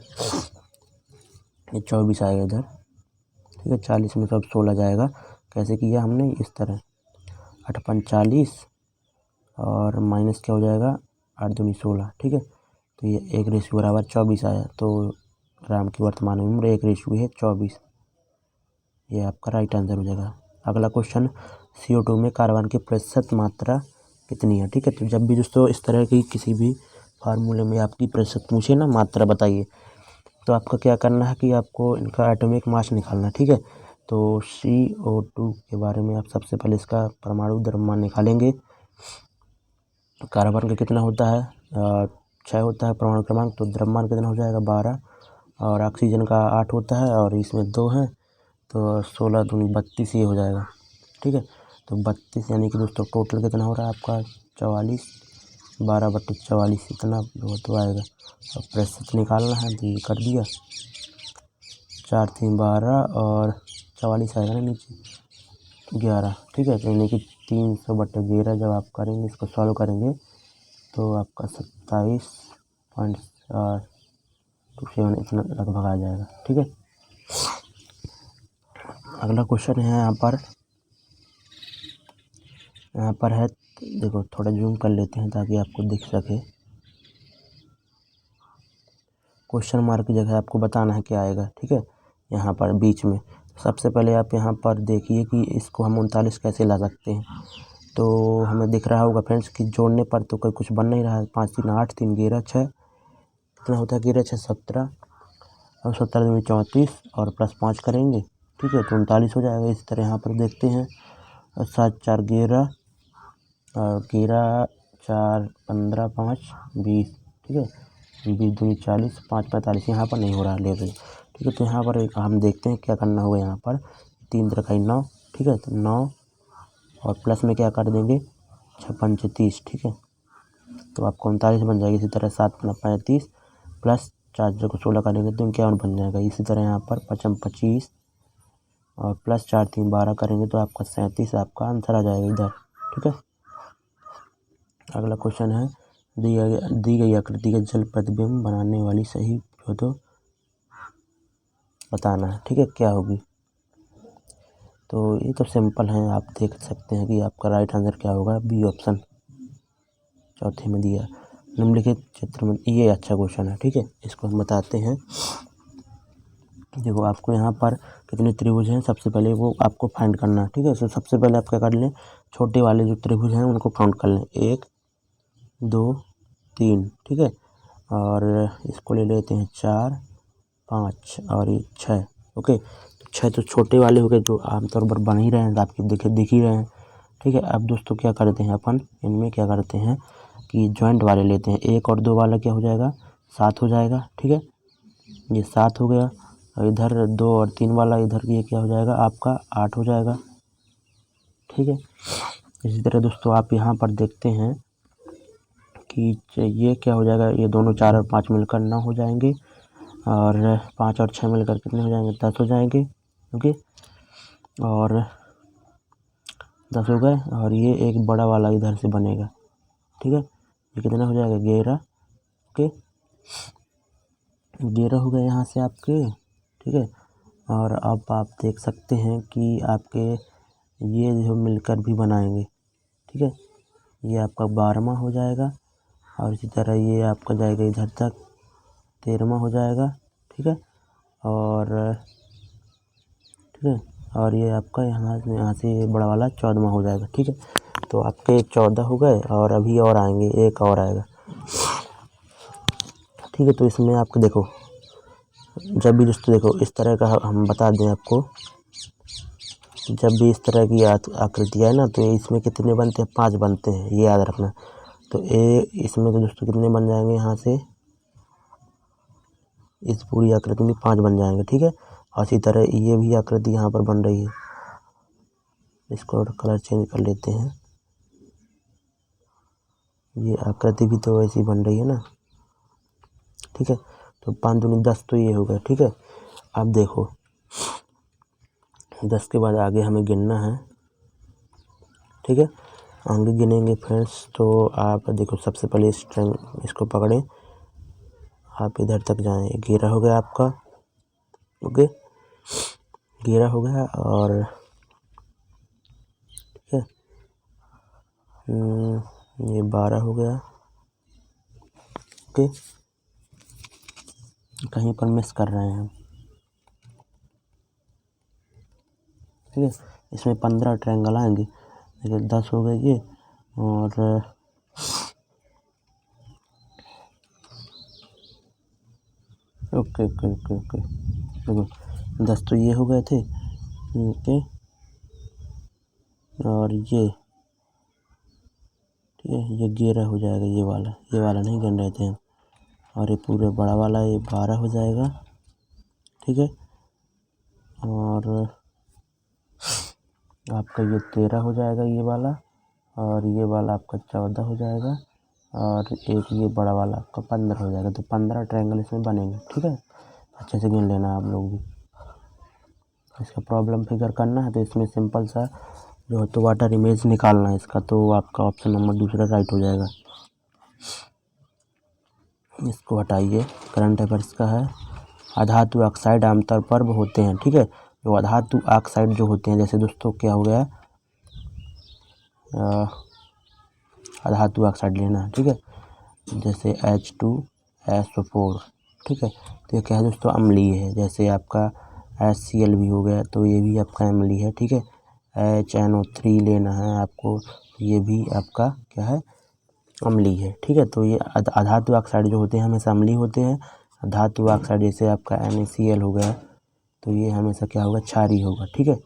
ये 24 आएगा इधर, ठीक है। 40 में सब 16 जाएगा। कैसे किया हमने, इस तरह 8 45 और माइनस क्या हो जाएगा 8 दूनी 16, ठीक है। तो ये 1 रेशियो बराबर 24 आया। तो राम की वर्तमान उम्र 1 रेशियो है 24, ये आपका राइट आंसर हो जाएगा। अगला क्वेश्चन, CO2 में कार्बन की प्रतिशत मात्रा कितनी है, ठीक है। तो जब भी दोस्तों इस तरह की किसी भी फार्मूले में आपकी प्रतिशत पूछे ना, मात्रा बताइए, तो आपका क्या करना है कि आपको इनका एटॉमिक मास निकालना, ठीक है। तो CO2 के बारे में आप सबसे पहले इसका परमाणु द्रव्यमान निकालेंगे। कार्बन का कितना होता है 6 होता है परमाणु क्रमांक, तो द्रव्यमान कितना हो जाएगा 12, और ऑक्सीजन का 8 होता है और इसमें 2 है, तो 16 दूनी 32 ये हो जाएगा, ठीक है। तो 32 यानी कि दोस्तों टोटल कितना हो रहा है आपका 44, 12/44 इतना तो आएगा। और प्रतिशत निकालना है तो ये कर दिया, 4 3 12 और 44 आएगा ना नीचे 11, ठीक है। तो यानी कि 300/11 जब आप करेंगे, इसको सॉल्व करेंगे तो आपका 27.27 इतना लगभग आ जाएगा, ठीक है। अगला क्वेश्चन है यहाँ पर है, देखो थोड़ा जूम कर लेते हैं ताकि आपको दिख सके। क्वेश्चन मार्क की जगह आपको बताना है क्या आएगा, ठीक है। यहाँ पर बीच में सबसे पहले आप यहाँ पर देखिए कि इसको हम 39 कैसे ला सकते हैं। तो हमें दिख रहा होगा फ्रेंड्स कि जोड़ने पर तो कोई कुछ बन नहीं रहा है। 5 3 8 3 11 6 कितना होता है, 11 6 17 और 17 में 34 और +5 करेंगे, ठीक है, तो 39 हो जाएगा। इसी तरह यहाँ पर देखते हैं 7 4 11 और 11 4 15 5 20, ठीक है, 20 दूनी 40 5 45, यहाँ पर नहीं हो रहा लेवल, ठीक है। तो यहाँ पर हम देखते हैं क्या करना होगा। यहाँ पर 3 3 9 ठीक है। तो 9 और प्लस में क्या कर देंगे 6 पंचे 30, ठीक है। तो आपको 39 बन जाएगी। इसी तरह 7 × 35 प्लस 4 को 16 करेंगे तो 51 बन जाएगा। इसी तरह यहाँ पर 5 × 25 और प्लस 4 3 12 करेंगे तो आपका 37 आपका आंसर आ जाएगा इधर, ठीक है। अगला क्वेश्चन है दी गई आकृति का जल प्रतिबिंब बनाने वाली सही फोटो बताना है, ठीक है, क्या होगी। तो ये तो सिंपल है, आप देख सकते हैं कि आपका राइट आंसर क्या होगा, बी ऑप्शन चौथे में दिया निम्नलिखित चित्र में। ये अच्छा क्वेश्चन है, ठीक है, इसको हम बताते हैं। देखो आपको यहाँ पर कितने त्रिभुज हैं, सबसे पहले वो आपको फाइंड करना है, ठीक है। तो सबसे पहले आप क्या कर लें, छोटे वाले जो त्रिभुज हैं उनको काउंट कर लें, 1 2 3, ठीक है। और इसको ले लेते हैं 4 5 और ये 6, ओके। तो 6 तो छोटे वाले हो गए जो आमतौर पर बन ही रहे हैं, आपके दिख ही रहे हैं, ठीक है। अब दोस्तों क्या करते हैं अपन इनमें क्या करते हैं कि जॉइंट वाले लेते हैं। 1 और 2 वाला क्या हो जाएगा 7 हो जाएगा, ठीक है, ये 7 हो गया। और इधर 2 और 3 वाला इधर ये क्या हो जाएगा आपका 8 हो जाएगा, ठीक है। इसी तरह दोस्तों आप यहाँ पर देखते हैं कि ये क्या हो जाएगा, ये दोनों 4 और 5 मिलकर 9 हो जाएंगे और 5 और 6 मिलकर कितने हो जाएंगे 10 हो जाएंगे, ओके। और 10 हो गए और ये एक बड़ा वाला इधर से बनेगा, ठीक है, ये कितना हो जाएगा 11, ओके। 11 हो गए यहाँ से आपके, ठीक है। और अब आप देख सकते हैं कि आपके ये जो मिलकर भी बनाएंगे, ठीक है, ये आपका 12वां हो जाएगा। और इसी तरह ये आपका जाएगा इधर तक 13वां हो जाएगा, ठीक है। और ठीक है, और ये आपका यहाँ से ये बड़ा वाला 14वां हो जाएगा, ठीक है। तो आपके 14 हो गए और अभी और आएंगे, एक और आएगा, ठीक है। तो इसमें आपको देखो जब भी दोस्तों देखो इस तरह का हम बता दें आपको, जब भी इस तरह की आकृति है ना तो इसमें कितने बनते हैं 5 बनते हैं, ये याद रखना। तो इसमें तो दोस्तों कितने बन जाएंगे यहाँ से इस पूरी आकृति में 5 बन जाएंगे, ठीक है। और इसी तरह ये भी आकृति यहाँ पर बन रही है, इसको कलर चेंज कर लेते हैं। ये आकृति भी तो ऐसी बन रही है ना, ठीक है। तो 5 दूनी 10 तो ये हो गया, ठीक है। अब देखो 10 के बाद आगे हमें गिनना है, ठीक है, आगे गिनेंगे फ्रेंड्स। तो आप देखो सबसे पहले इसको पकड़ें, आप इधर तक जाएं, 11 हो गया आपका, ओके, 11 हो गया। और ठीक है ये 12 हो गया, ओके, कहीं पर मिस कर रहे हैं हम, ठीक है। इसमें 15 ट्रायंगल आएंगे, देखिए 10 हो गए ये। और ओके ओके ओके ओके देखो 10 तो ये हो गए थे, ओके। और ये ठीक है, ये 11 हो जाएगा, ये वाला नहीं गिन रहे थे हम। और ये पूरे बड़ा वाला ये 12 हो जाएगा, ठीक है। और आपका ये 13 हो जाएगा ये वाला, और ये वाला आपका 14 हो जाएगा, और एक ये बड़ा वाला आपका 15 हो जाएगा। तो 15 ट्रायंगल इसमें बनेंगे, ठीक है। अच्छे से गिन लेना आप लोग भी। इसका प्रॉब्लम फिगर करना है तो इसमें सिंपल सा जो है तो वाटर इमेज निकालना है इसका, तो आपका ऑप्शन नंबर दूसरा राइट हो जाएगा। इसको हटाइए, करंट अफेयर्स का है। अधातु ऑक्साइड आमतौर पर होते हैं, ठीक है। जो अधातु ऑक्साइड जो होते हैं, जैसे दोस्तों क्या हो गया अधातु ऑक्साइड लेना है, ठीक है, जैसे H2SO4, ठीक है। तो ये क्या है दोस्तों अम्लीय है, जैसे आपका HCl भी हो गया तो ये भी आपका अम्लीय है, ठीक है। HNO3 लेना है आपको, ये भी आपका क्या है अम्लीय है, ठीक है। तो ये अधातु ऑक्साइड जो होते हैं हमेशा अम्लीय होते हैं। धातु ऑक्साइड जैसे आपका NaCl हो गया तो ये हमेशा क्या होगा क्षारीय होगा, ठीक है,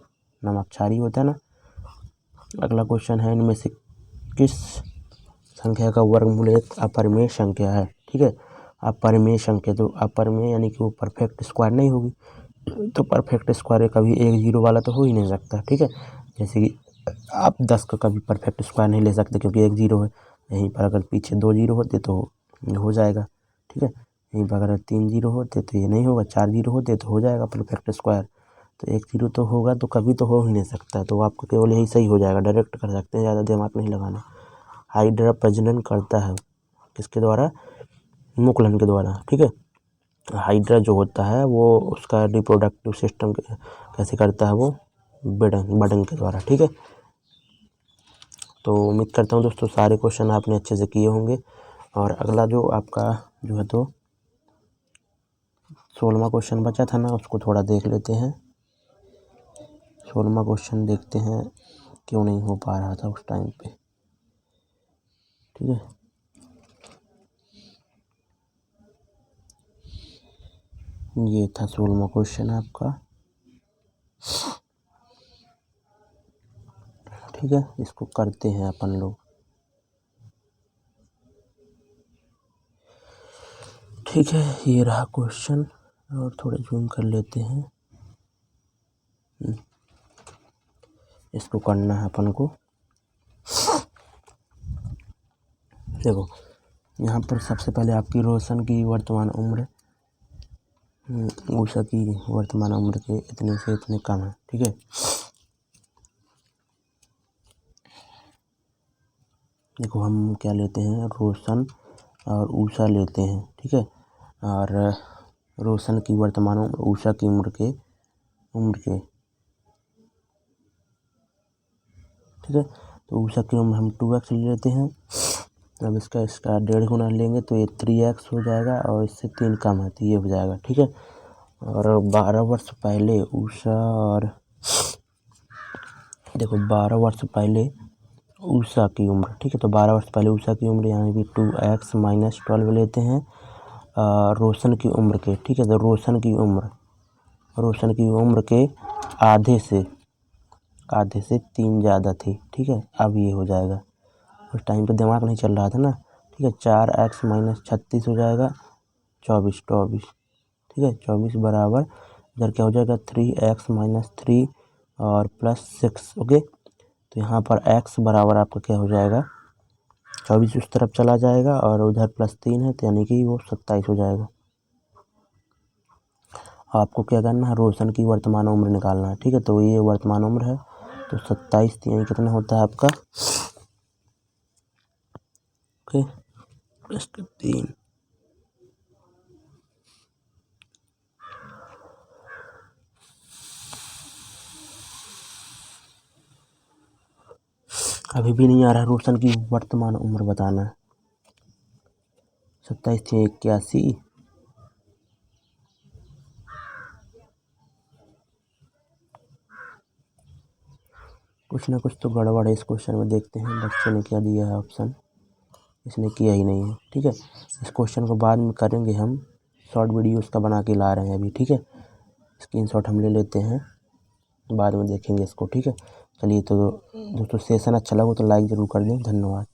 नमक क्षारीय होता है ना। अगला क्वेश्चन है इनमें से किस संख्या का वर्गमूल एक अपरिमेय संख्या है, ठीक है। अपरिमेय संख्या, तो अपरिमेय यानी कि वो परफेक्ट स्क्वायर नहीं होगी, तो परफेक्ट स्क्वायर कभी 1 0 वाला तो हो ही नहीं सकता, ठीक है। जैसे कि आप 10 का कभी परफेक्ट स्क्वायर नहीं ले सकते क्योंकि एक जीरो है। यहीं पर अगर पीछे 2 जीरो होते तो हो जाएगा, ठीक है। यहीं पर अगर 3 जीरो होते तो ये नहीं होगा, 4 जीरो होते तो हो जाएगा परफेक्ट स्क्वायर। तो एक जीरो तो होगा, तो कभी तो हो ही नहीं सकता। तो आपको केवल यही सही हो जाएगा, डायरेक्ट कर सकते हैं, ज़्यादा दिमाग नहीं लगाना। हाइड्रा प्रजनन करता है किसके द्वारा? मुकुलन के द्वारा, ठीक है। हाइड्रा जो होता है वो उसका रिप्रोडक्टिव सिस्टम कैसे करता है? वो बर्डन के द्वारा, ठीक है। तो उम्मीद करता हूँ दोस्तों सारे क्वेश्चन आपने अच्छे से किए होंगे। और अगला जो आपका जो है तो 16वां क्वेश्चन बचा था ना, उसको थोड़ा देख लेते हैं। 16वां क्वेश्चन देखते हैं, क्यों नहीं हो पा रहा था उस टाइम पे, ठीक है। ये था 16वां क्वेश्चन आपका, ठीक है। इसको करते हैं अपन लोग, ठीक है। ये रहा क्वेश्चन, और थोड़ा जूम कर लेते हैं। इसको करना है अपन को। देखो यहाँ पर सबसे पहले आपकी रोशन की वर्तमान उम्र उषा की वर्तमान उम्र के इतने से इतने कम है, ठीक है। देखो हम क्या लेते हैं, रोशन और उषा लेते हैं, ठीक है। और रोशन की वर्तमान उम्र उषा की उम्र के ठीक है। तो उषा की उम्र हम 2x ले लेते हैं। अब इसका 1.5 गुना लेंगे तो ये 3x हो जाएगा, और इससे 3 कम है तो ये हो जाएगा, ठीक है। और 12 वर्ष पहले उषा, और देखो 12 वर्ष पहले उषा की उम्र, ठीक है। तो 12 वर्ष पहले उषा की उम्र यानी कि 2x - 12 लेते हैं रोशन की उम्र के, ठीक है। तो रोशन की उम्र के आधे से 3 ज़्यादा थी, ठीक है। अब ये हो जाएगा, उस टाइम पे दिमाग नहीं चल रहा था ना, ठीक है। 4x - 36 हो जाएगा 24, ठीक है। 24 बराबर इधर क्या हो जाएगा 3x - 3 और +6, ओके। तो यहाँ पर x बराबर आपका क्या हो जाएगा 24 उस तरफ चला जाएगा, और उधर +3 है तो यानी कि वो 27 हो जाएगा। आपको क्या करना है, रोशन की वर्तमान उम्र निकालना है, ठीक है। तो ये वर्तमान उम्र है, तो 27 यानी कितना होता है आपका, ओके, +3। अभी भी नहीं आ रहा, रोशन की वर्तमान उम्र बताना है। 27 थी 81, कुछ ना कुछ तो गड़बड़ है इस क्वेश्चन में। देखते हैं बच्चे ने क्या दिया है ऑप्शन, इसने किया ही नहीं है, ठीक है। इस क्वेश्चन को बाद में करेंगे हम, शॉर्ट वीडियो उसका बना के ला रहे हैं अभी, ठीक है। स्क्रीनशॉट हम ले लेते हैं, बाद में देखेंगे इसको, ठीक है। चलिए तो दोस्तों सेशन अच्छा लगा तो लाइक ज़रूर कर दें, धन्यवाद।